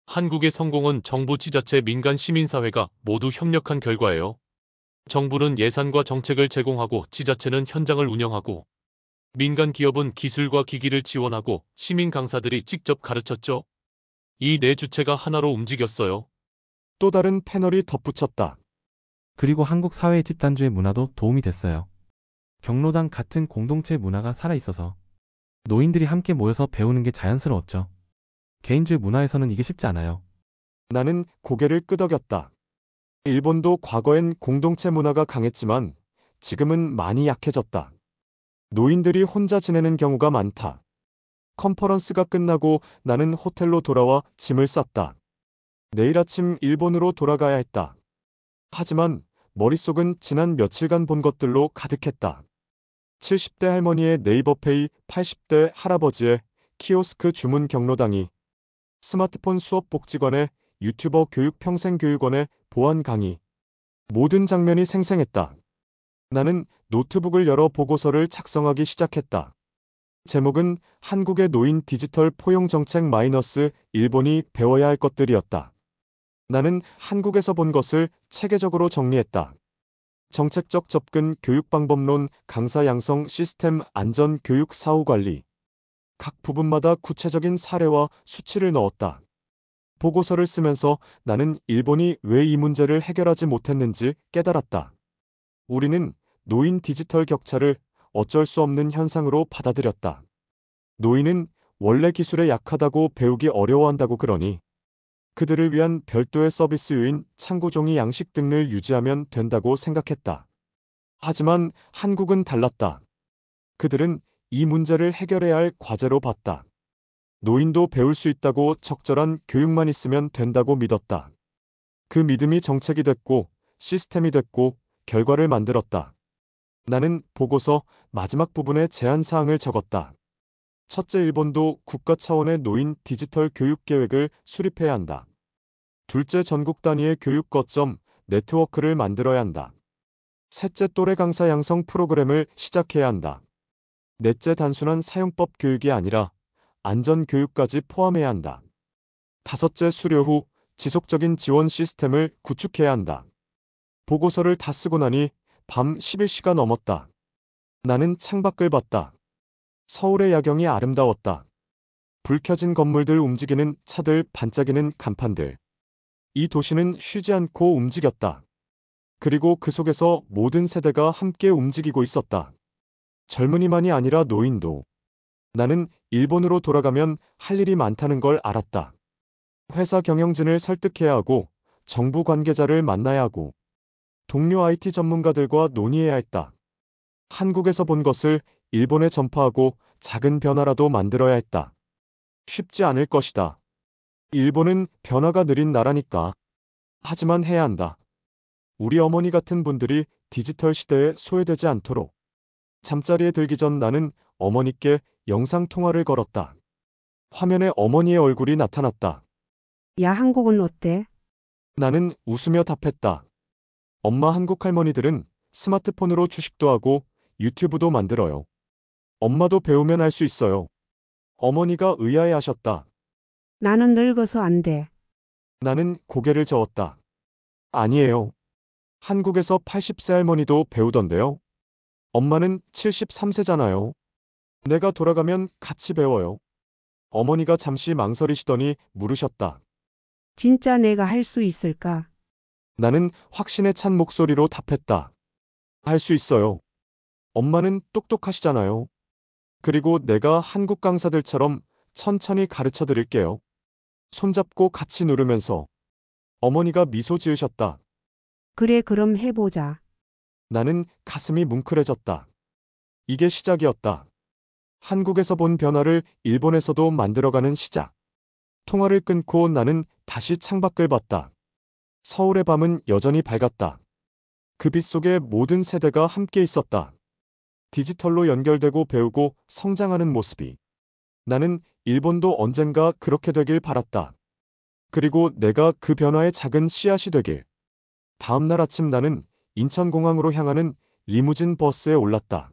한국의 성공은 정부, 지자체, 민간, 시민사회가 모두 협력한 결과예요. 정부는 예산과 정책을 제공하고 지자체는 현장을 운영하고 민간 기업은 기술과 기기를 지원하고 시민 강사들이 직접 가르쳤죠. 이 네 주체가 하나로 움직였어요. 또 다른 패널이 덧붙였다. 그리고 한국 사회의 집단주의 문화도 도움이 됐어요. 경로당 같은 공동체 문화가 살아있어서 노인들이 함께 모여서 배우는 게 자연스러웠죠. 개인주의 문화에서는 이게 쉽지 않아요. 나는 고개를 끄덕였다. 일본도 과거엔 공동체 문화가 강했지만 지금은 많이 약해졌다. 노인들이 혼자 지내는 경우가 많다. 컨퍼런스가 끝나고 나는 호텔로 돌아와 짐을 쌌다. 내일 아침 일본으로 돌아가야 했다. 하지만 머릿속은 지난 며칠간 본 것들로 가득했다. 70대 할머니의 네이버페이, 80대 할아버지의 키오스크 주문 경로당이, 스마트폰 수업 복지관의 유튜버 교육 평생교육원의 보안 강의. 모든 장면이 생생했다. 나는 노트북을 열어 보고서를 작성하기 시작했다. 제목은 한국의 노인 디지털 포용 정책 - 일본이 배워야 할 것들이었다. 나는 한국에서 본 것을 체계적으로 정리했다. 정책적 접근, 교육 방법론, 강사 양성 시스템, 안전 교육 사후 관리. 각 부분마다 구체적인 사례와 수치를 넣었다. 보고서를 쓰면서 나는 일본이 왜 이 문제를 해결하지 못했는지 깨달았다. 우리는 노인 디지털 격차를 어쩔 수 없는 현상으로 받아들였다. 노인은 원래 기술에 약하다고 배우기 어려워한다고 그러니 그들을 위한 별도의 서비스 요인, 창구종이 양식 등을 유지하면 된다고 생각했다. 하지만 한국은 달랐다. 그들은 이 문제를 해결해야 할 과제로 봤다. 노인도 배울 수 있다고 적절한 교육만 있으면 된다고 믿었다. 그 믿음이 정책이 됐고 시스템이 됐고 결과를 만들었다. 나는 보고서 마지막 부분에 제안 사항을 적었다. 첫째, 일본도 국가 차원의 노인 디지털 교육 계획을 수립해야 한다. 둘째, 전국 단위의 교육 거점 네트워크를 만들어야 한다. 셋째, 또래 강사 양성 프로그램을 시작해야 한다. 넷째, 단순한 사용법 교육이 아니라 안전 교육까지 포함해야 한다. 다섯째, 수료 후 지속적인 지원 시스템을 구축해야 한다. 보고서를 다 쓰고 나니 밤 11시가 넘었다. 나는 창밖을 봤다. 서울의 야경이 아름다웠다. 불 켜진 건물들, 움직이는 차들, 반짝이는 간판들. 이 도시는 쉬지 않고 움직였다. 그리고 그 속에서 모든 세대가 함께 움직이고 있었다. 젊은이만이 아니라 노인도. 나는 일본으로 돌아가면 할 일이 많다는 걸 알았다. 회사 경영진을 설득해야 하고, 정부 관계자를 만나야 하고, 동료 IT 전문가들과 논의해야 했다. 한국에서 본 것을 일본에 전파하고 작은 변화라도 만들어야 했다. 쉽지 않을 것이다. 일본은 변화가 느린 나라니까. 하지만 해야 한다. 우리 어머니 같은 분들이 디지털 시대에 소외되지 않도록. 잠자리에 들기 전 나는 어머니께 영상 통화를 걸었다. 화면에 어머니의 얼굴이 나타났다. 야, 한국은 어때? 나는 웃으며 답했다. 엄마, 한국 할머니들은 스마트폰으로 주식도 하고 유튜브도 만들어요. 엄마도 배우면 할 수 있어요. 어머니가 의아해하셨다. 나는 늙어서 안 돼. 나는 고개를 저었다. 아니에요. 한국에서 80세 할머니도 배우던데요. 엄마는 73세잖아요. 내가 돌아가면 같이 배워요. 어머니가 잠시 망설이시더니 물으셨다. 진짜 내가 할 수 있을까? 나는 확신에 찬 목소리로 답했다. 할 수 있어요. 엄마는 똑똑하시잖아요. 그리고 내가 한국 강사들처럼 천천히 가르쳐 드릴게요. 손잡고 같이 누르면서 어머니가 미소 지으셨다. 그래, 그럼 해보자. 나는 가슴이 뭉클해졌다. 이게 시작이었다. 한국에서 본 변화를 일본에서도 만들어가는 시작. 통화를 끊고 나는 다시 창밖을 봤다. 서울의 밤은 여전히 밝았다. 그 빛 속에 모든 세대가 함께 있었다. 디지털로 연결되고 배우고 성장하는 모습이. 나는 일본도 언젠가 그렇게 되길 바랐다. 그리고 내가 그 변화의 작은 씨앗이 되길. 다음 날 아침 나는 인천공항으로 향하는 리무진 버스에 올랐다.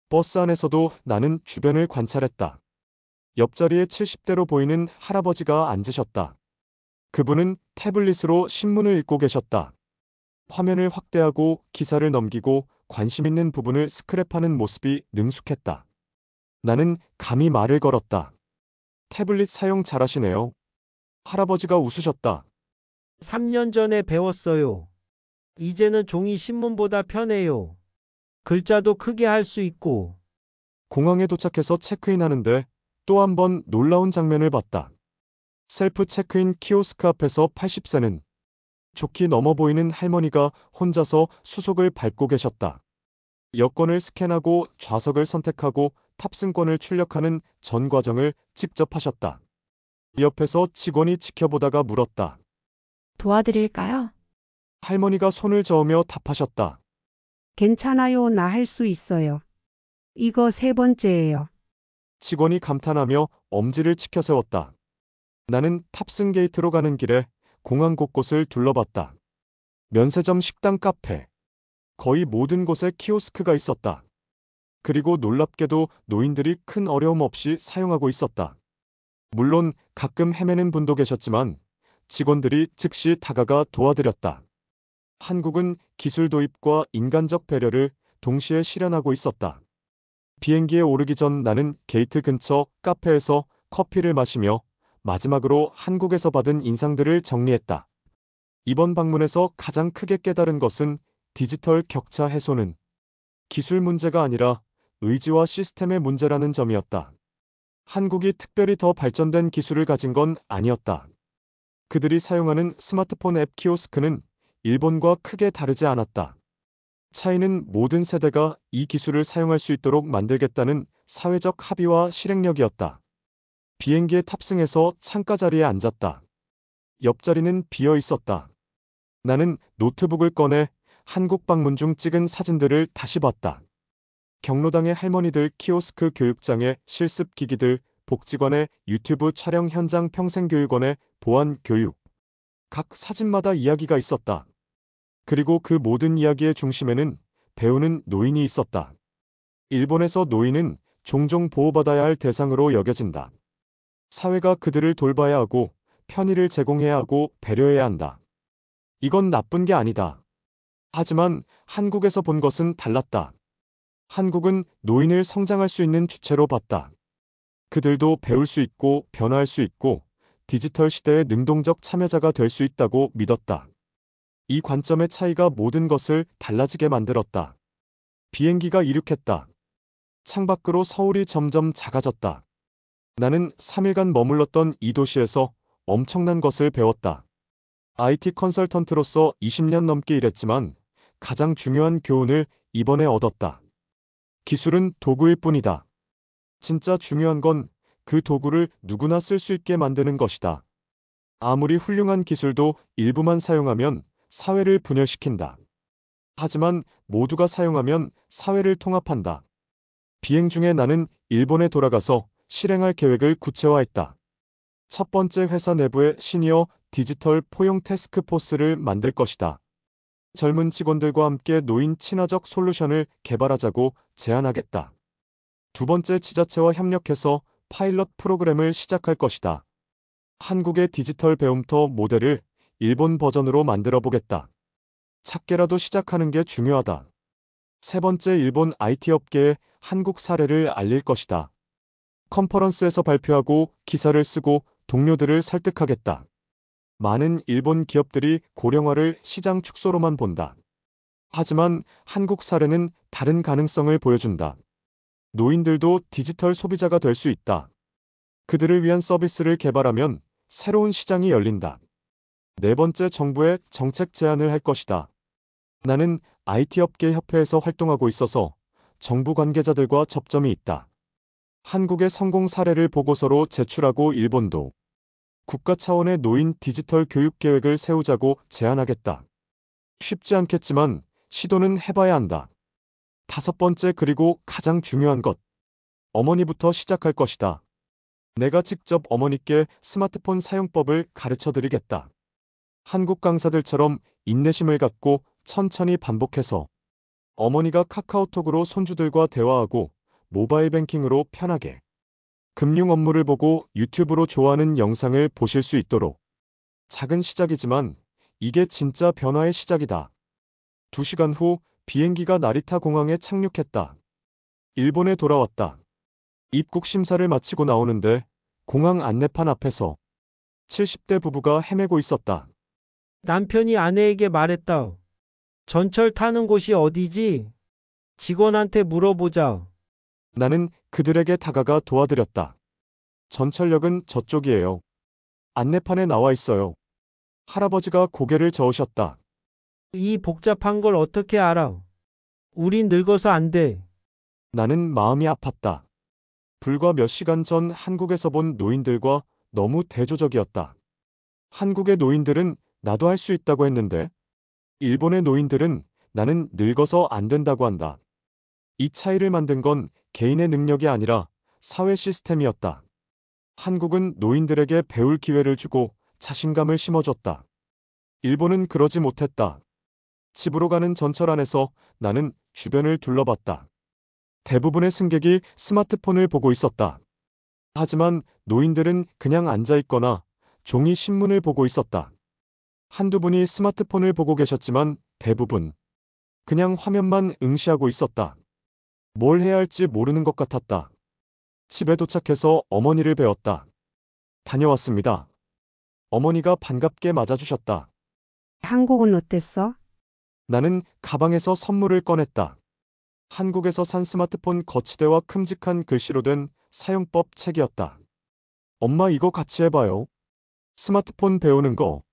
버스 안에서도 나는 주변을 관찰했다. 옆자리에 70대로 보이는 할아버지가 앉으셨다. 그분은 태블릿으로 신문을 읽고 계셨다. 화면을 확대하고 기사를 넘기고 관심 있는 부분을 스크랩하는 모습이 능숙했다. 나는 감히 말을 걸었다. 태블릿 사용 잘하시네요. 할아버지가 웃으셨다. 3년 전에 배웠어요. 이제는 종이 신문보다 편해요. 글자도 크게 할 수 있고. 공항에 도착해서 체크인하는데 또 한 번 놀라운 장면을 봤다. 셀프 체크인 키오스크 앞에서 80세는 좋게 넘어 보이는 할머니가 혼자서 수속을 밟고 계셨다. 여권을 스캔하고 좌석을 선택하고 탑승권을 출력하는 전 과정을 직접 하셨다. 옆에서 직원이 지켜보다가 물었다. 도와드릴까요? 할머니가 손을 저으며 답하셨다. 괜찮아요, 나 할 수 있어요. 이거 3번째예요. 직원이 감탄하며 엄지를 치켜 세웠다. 나는 탑승 게이트로 가는 길에 공항 곳곳을 둘러봤다. 면세점, 식당, 카페. 거의 모든 곳에 키오스크가 있었다. 그리고 놀랍게도 노인들이 큰 어려움 없이 사용하고 있었다. 물론 가끔 헤매는 분도 계셨지만 직원들이 즉시 다가가 도와드렸다. 한국은 기술 도입과 인간적 배려를 동시에 실현하고 있었다. 비행기에 오르기 전 나는 게이트 근처 카페에서 커피를 마시며 마지막으로 한국에서 받은 인상들을 정리했다. 이번 방문에서 가장 크게 깨달은 것은 디지털 격차 해소는 기술 문제가 아니라 의지와 시스템의 문제라는 점이었다. 한국이 특별히 더 발전된 기술을 가진 건 아니었다. 그들이 사용하는 스마트폰 앱 키오스크는 일본과 크게 다르지 않았다. 차이는 모든 세대가 이 기술을 사용할 수 있도록 만들겠다는 사회적 합의와 실행력이었다. 비행기에 탑승해서 창가 자리에 앉았다. 옆자리는 비어 있었다. 나는 노트북을 꺼내 한국 방문 중 찍은 사진들을 다시 봤다. 경로당의 할머니들, 키오스크 교육장의 실습 기기들, 복지관의 유튜브 촬영 현장, 평생교육원의 보안 교육. 각 사진마다 이야기가 있었다. 그리고 그 모든 이야기의 중심에는 배우는 노인이 있었다. 일본에서 노인은 종종 보호받아야 할 대상으로 여겨진다. 사회가 그들을 돌봐야 하고 편의를 제공해야 하고 배려해야 한다. 이건 나쁜 게 아니다. 하지만 한국에서 본 것은 달랐다. 한국은 노인을 성장할 수 있는 주체로 봤다. 그들도 배울 수 있고 변화할 수 있고 디지털 시대의 능동적 참여자가 될 수 있다고 믿었다. 이 관점의 차이가 모든 것을 달라지게 만들었다. 비행기가 이륙했다. 창밖으로 서울이 점점 작아졌다. 나는 3일간 머물렀던 이 도시에서 엄청난 것을 배웠다. IT 컨설턴트로서 20년 넘게 일했지만 가장 중요한 교훈을 이번에 얻었다. 기술은 도구일 뿐이다. 진짜 중요한 건 그 도구를 누구나 쓸 수 있게 만드는 것이다. 아무리 훌륭한 기술도 일부만 사용하면 사회를 분열시킨다. 하지만 모두가 사용하면 사회를 통합한다. 비행 중에 나는 일본에 돌아가서 실행할 계획을 구체화했다. 첫 번째, 회사 내부의 시니어 디지털 포용 태스크포스를 만들 것이다. 젊은 직원들과 함께 노인 친화적 솔루션을 개발하자고 제안하겠다. 두 번째, 지자체와 협력해서 파일럿 프로그램을 시작할 것이다. 한국의 디지털 배움터 모델을 일본 버전으로 만들어 보겠다. 작게라도 시작하는 게 중요하다. 세 번째, 일본 IT 업계에 한국 사례를 알릴 것이다. 컨퍼런스에서 발표하고 기사를 쓰고 동료들을 설득하겠다. 많은 일본 기업들이 고령화를 시장 축소로만 본다. 하지만 한국 사례는 다른 가능성을 보여준다. 노인들도 디지털 소비자가 될 수 있다. 그들을 위한 서비스를 개발하면 새로운 시장이 열린다. 네 번째, 정부의 정책 제안을 할 것이다. 나는 IT 업계 협회에서 활동하고 있어서 정부 관계자들과 접점이 있다. 한국의 성공 사례를 보고서로 제출하고 일본도 국가 차원의 노인 디지털 교육 계획을 세우자고 제안하겠다. 쉽지 않겠지만 시도는 해봐야 한다. 다섯 번째, 그리고 가장 중요한 것. 어머니부터 시작할 것이다. 내가 직접 어머니께 스마트폰 사용법을 가르쳐 드리겠다. 한국 강사들처럼 인내심을 갖고 천천히 반복해서 어머니가 카카오톡으로 손주들과 대화하고 모바일 뱅킹으로 편하게 금융 업무를 보고 유튜브로 좋아하는 영상을 보실 수 있도록. 작은 시작이지만 이게 진짜 변화의 시작이다. 2시간 후 비행기가 나리타 공항에 착륙했다. 일본에 돌아왔다. 입국 심사를 마치고 나오는데 공항 안내판 앞에서 70대 부부가 헤매고 있었다. 남편이 아내에게 말했다. 전철 타는 곳이 어디지? 직원한테 물어보자. 나는 그들에게 다가가 도와드렸다. 전철역은 저쪽이에요. 안내판에 나와 있어요. 할아버지가 고개를 저으셨다. 이 복잡한 걸 어떻게 알아? 우린 늙어서 안 돼. 나는 마음이 아팠다. 불과 몇 시간 전 한국에서 본 노인들과 너무 대조적이었다. 한국의 노인들은 나도 할 수 있다고 했는데 일본의 노인들은 나는 늙어서 안 된다고 한다. 이 차이를 만든 건 개인의 능력이 아니라 사회 시스템이었다. 한국은 노인들에게 배울 기회를 주고 자신감을 심어줬다. 일본은 그러지 못했다. 집으로 가는 전철 안에서 나는 주변을 둘러봤다. 대부분의 승객이 스마트폰을 보고 있었다. 하지만 노인들은 그냥 앉아 있거나 종이 신문을 보고 있었다. 한두 분이 스마트폰을 보고 계셨지만 대부분 그냥 화면만 응시하고 있었다. 뭘 해야 할지 모르는 것 같았다. 집에 도착해서 어머니를 배웠다. 다녀왔습니다. 어머니가 반갑게 맞아주셨다. 한국은 어땠어? 나는 가방에서 선물을 꺼냈다. 한국에서 산 스마트폰 거치대와 큼직한 글씨로 된 사용법 책이었다. 엄마, 이거 같이 해봐요. 스마트폰 배우는 거.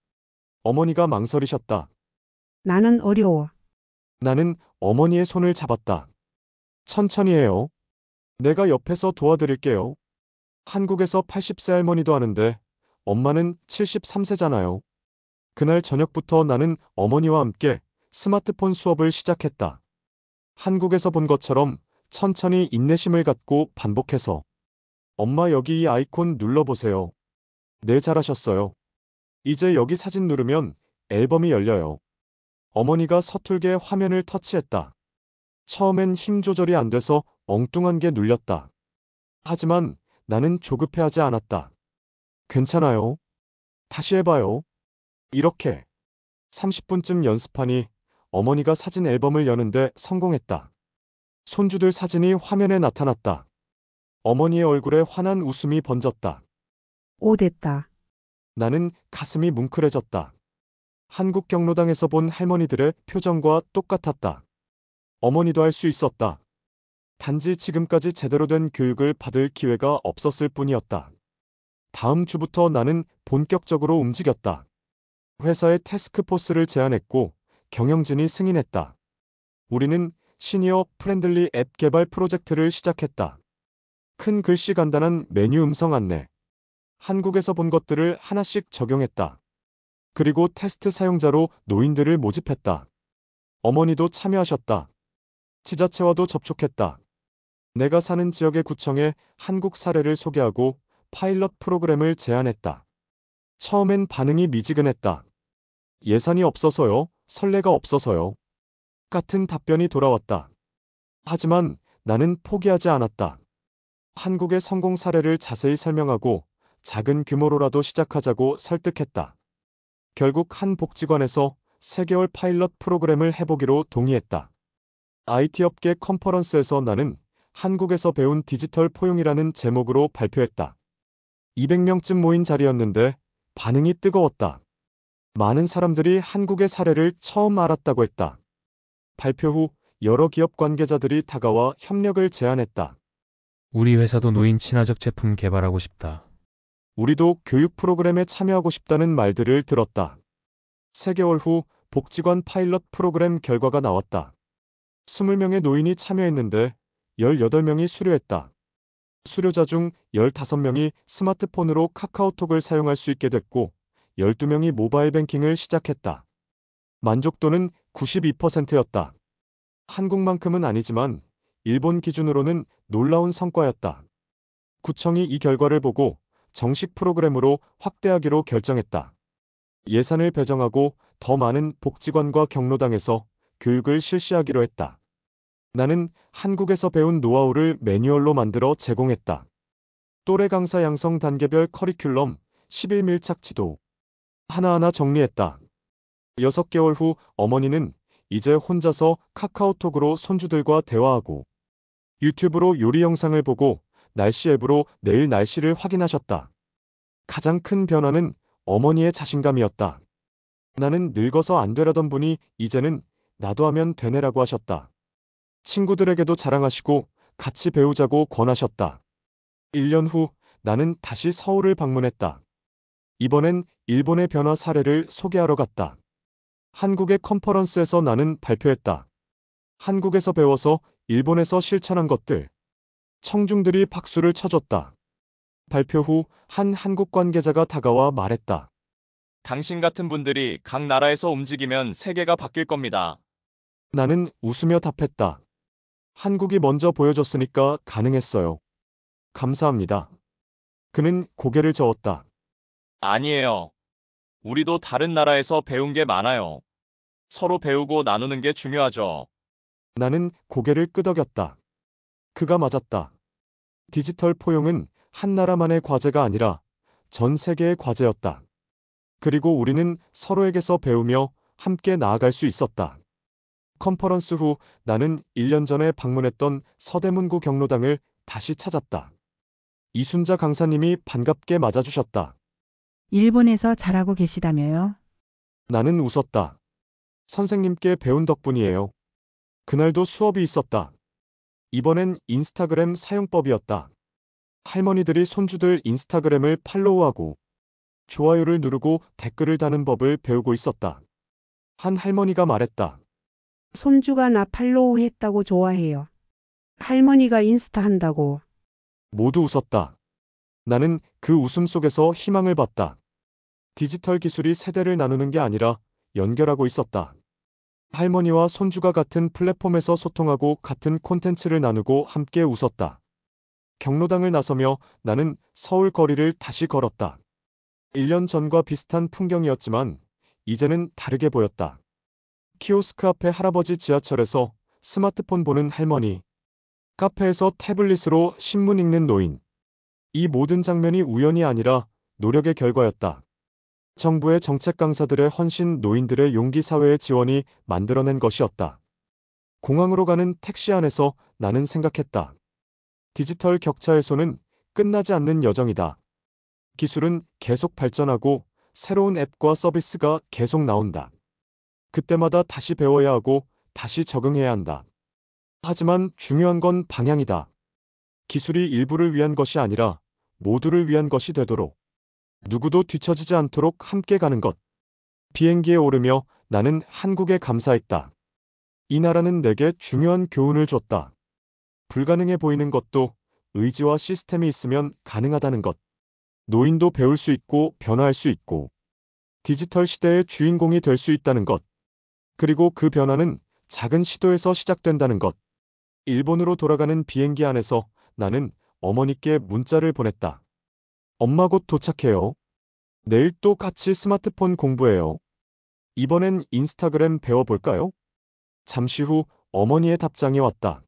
어머니가 망설이셨다. 나는 어려워. 나는 어머니의 손을 잡았다. 천천히 해요. 내가 옆에서 도와드릴게요. 한국에서 80세 할머니도 하는데 엄마는 73세잖아요. 그날 저녁부터 나는 어머니와 함께 스마트폰 수업을 시작했다. 한국에서 본 것처럼 천천히 인내심을 갖고 반복해서 엄마, 여기 이 아이콘 눌러보세요. 네, 잘하셨어요. 이제 여기 사진 누르면 앨범이 열려요. 어머니가 서툴게 화면을 터치했다. 처음엔 힘 조절이 안 돼서 엉뚱한 게 눌렸다. 하지만 나는 조급해하지 않았다. 괜찮아요. 다시 해봐요. 이렇게 30분쯤 연습하니 어머니가 사진 앨범을 여는데 성공했다. 손주들 사진이 화면에 나타났다. 어머니의 얼굴에 환한 웃음이 번졌다. 오, 됐다. 나는 가슴이 뭉클해졌다. 한국 경로당에서 본 할머니들의 표정과 똑같았다. 어머니도 할 수 있었다. 단지 지금까지 제대로 된 교육을 받을 기회가 없었을 뿐이었다. 다음 주부터 나는 본격적으로 움직였다. 회사에 태스크포스를 제안했고 경영진이 승인했다. 우리는 시니어 프렌들리 앱 개발 프로젝트를 시작했다. 큰 글씨 간단한 메뉴 음성 안내. 한국에서 본 것들을 하나씩 적용했다. 그리고 테스트 사용자로 노인들을 모집했다. 어머니도 참여하셨다. 지자체와도 접촉했다. 내가 사는 지역의 구청에 한국 사례를 소개하고 파일럿 프로그램을 제안했다. 처음엔 반응이 미지근했다. 예산이 없어서요, 선례가 없어서요. 같은 답변이 돌아왔다. 하지만 나는 포기하지 않았다. 한국의 성공 사례를 자세히 설명하고 작은 규모로라도 시작하자고 설득했다. 결국 한 복지관에서 3개월 파일럿 프로그램을 해보기로 동의했다. IT 업계 컨퍼런스에서 나는 한국에서 배운 디지털 포용이라는 제목으로 발표했다. 200명쯤 모인 자리였는데 반응이 뜨거웠다. 많은 사람들이 한국의 사례를 처음 알았다고 했다. 발표 후 여러 기업 관계자들이 다가와 협력을 제안했다. 우리 회사도 노인 친화적 제품 개발하고 싶다. 우리도 교육 프로그램에 참여하고 싶다는 말들을 들었다. 3개월 후 복지관 파일럿 프로그램 결과가 나왔다. 20명의 노인이 참여했는데 18명이 수료했다. 수료자 중 15명이 스마트폰으로 카카오톡을 사용할 수 있게 됐고 12명이 모바일 뱅킹을 시작했다. 만족도는 92%였다. 한국만큼은 아니지만 일본 기준으로는 놀라운 성과였다. 구청이 이 결과를 보고 정식 프로그램으로 확대하기로 결정했다. 예산을 배정하고 더 많은 복지관과 경로당에서 교육을 실시하기로 했다. 나는 한국에서 배운 노하우를 매뉴얼로 만들어 제공했다. 또래 강사 양성 단계별 커리큘럼 10일 밀착 지도 하나하나 정리했다. 6개월 후 어머니는 이제 혼자서 카카오톡으로 손주들과 대화하고 유튜브로 요리 영상을 보고 날씨 앱으로 내일 날씨를 확인하셨다. 가장 큰 변화는 어머니의 자신감이었다. 나는 늙어서 안 되려던 분이 이제는 나도 하면 되네라고 하셨다. 친구들에게도 자랑하시고 같이 배우자고 권하셨다. 1년 후 나는 다시 서울을 방문했다. 이번엔 일본의 변화 사례를 소개하러 갔다. 한국의 컨퍼런스에서 나는 발표했다. 한국에서 배워서 일본에서 실천한 것들. 청중들이 박수를 쳐줬다. 발표 후 한 한국 관계자가 다가와 말했다. 당신 같은 분들이 각 나라에서 움직이면 세계가 바뀔 겁니다. 나는 웃으며 답했다. 한국이 먼저 보여줬으니까 가능했어요. 감사합니다. 그는 고개를 저었다. 아니에요. 우리도 다른 나라에서 배운 게 많아요. 서로 배우고 나누는 게 중요하죠. 나는 고개를 끄덕였다. 그가 맞았다. 디지털 포용은 한 나라만의 과제가 아니라 전 세계의 과제였다. 그리고 우리는 서로에게서 배우며 함께 나아갈 수 있었다. 컨퍼런스 후 나는 1년 전에 방문했던 서대문구 경로당을 다시 찾았다. 이순자 강사님이 반갑게 맞아주셨다. 일본에서 잘하고 계시다며요? 나는 웃었다. 선생님께 배운 덕분이에요. 그날도 수업이 있었다. 이번엔 인스타그램 사용법이었다. 할머니들이 손주들 인스타그램을 팔로우하고 좋아요를 누르고 댓글을 다는 법을 배우고 있었다. 한 할머니가 말했다. 손주가 나 팔로우 했다고 좋아해요. 할머니가 인스타 한다고. 모두 웃었다. 나는 그 웃음 속에서 희망을 봤다. 디지털 기술이 세대를 나누는 게 아니라 연결하고 있었다. 할머니와 손주가 같은 플랫폼에서 소통하고 같은 콘텐츠를 나누고 함께 웃었다. 경로당을 나서며 나는 서울 거리를 다시 걸었다. 1년 전과 비슷한 풍경이었지만 이제는 다르게 보였다. 키오스크 앞에 할아버지, 지하철에서 스마트폰 보는 할머니, 카페에서 태블릿으로 신문 읽는 노인. 이 모든 장면이 우연이 아니라 노력의 결과였다. 정부의 정책 강사들의 헌신, 노인들의 용기, 사회의 지원이 만들어낸 것이었다. 공항으로 가는 택시 안에서 나는 생각했다. 디지털 격차 해소는 끝나지 않는 여정이다. 기술은 계속 발전하고 새로운 앱과 서비스가 계속 나온다. 그때마다 다시 배워야 하고 다시 적응해야 한다. 하지만 중요한 건 방향이다. 기술이 일부를 위한 것이 아니라 모두를 위한 것이 되도록, 누구도 뒤처지지 않도록 함께 가는 것. 비행기에 오르며 나는 한국에 감사했다. 이 나라는 내게 중요한 교훈을 줬다. 불가능해 보이는 것도 의지와 시스템이 있으면 가능하다는 것. 노인도 배울 수 있고 변화할 수 있고 디지털 시대의 주인공이 될 수 있다는 것. 그리고 그 변화는 작은 시도에서 시작된다는 것. 일본으로 돌아가는 비행기 안에서 나는 어머니께 문자를 보냈다. 엄마 곧 도착해요. 내일 또 같이 스마트폰 공부해요. 이번엔 인스타그램 배워볼까요? 잠시 후 어머니의 답장이 왔다.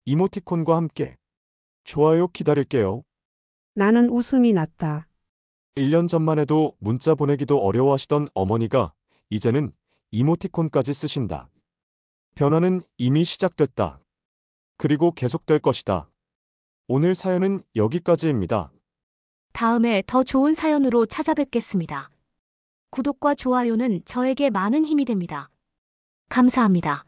이모티콘과 함께. 좋아요 기다릴게요. 나는 웃음이 났다. 1년 전만 해도 문자 보내기도 어려워하시던 어머니가 이제는 이모티콘까지 쓰신다. 변화는 이미 시작됐다. 그리고 계속될 것이다. 오늘 사연은 여기까지입니다. 다음에 더 좋은 사연으로 찾아뵙겠습니다. 구독과 좋아요는 저에게 많은 힘이 됩니다. 감사합니다.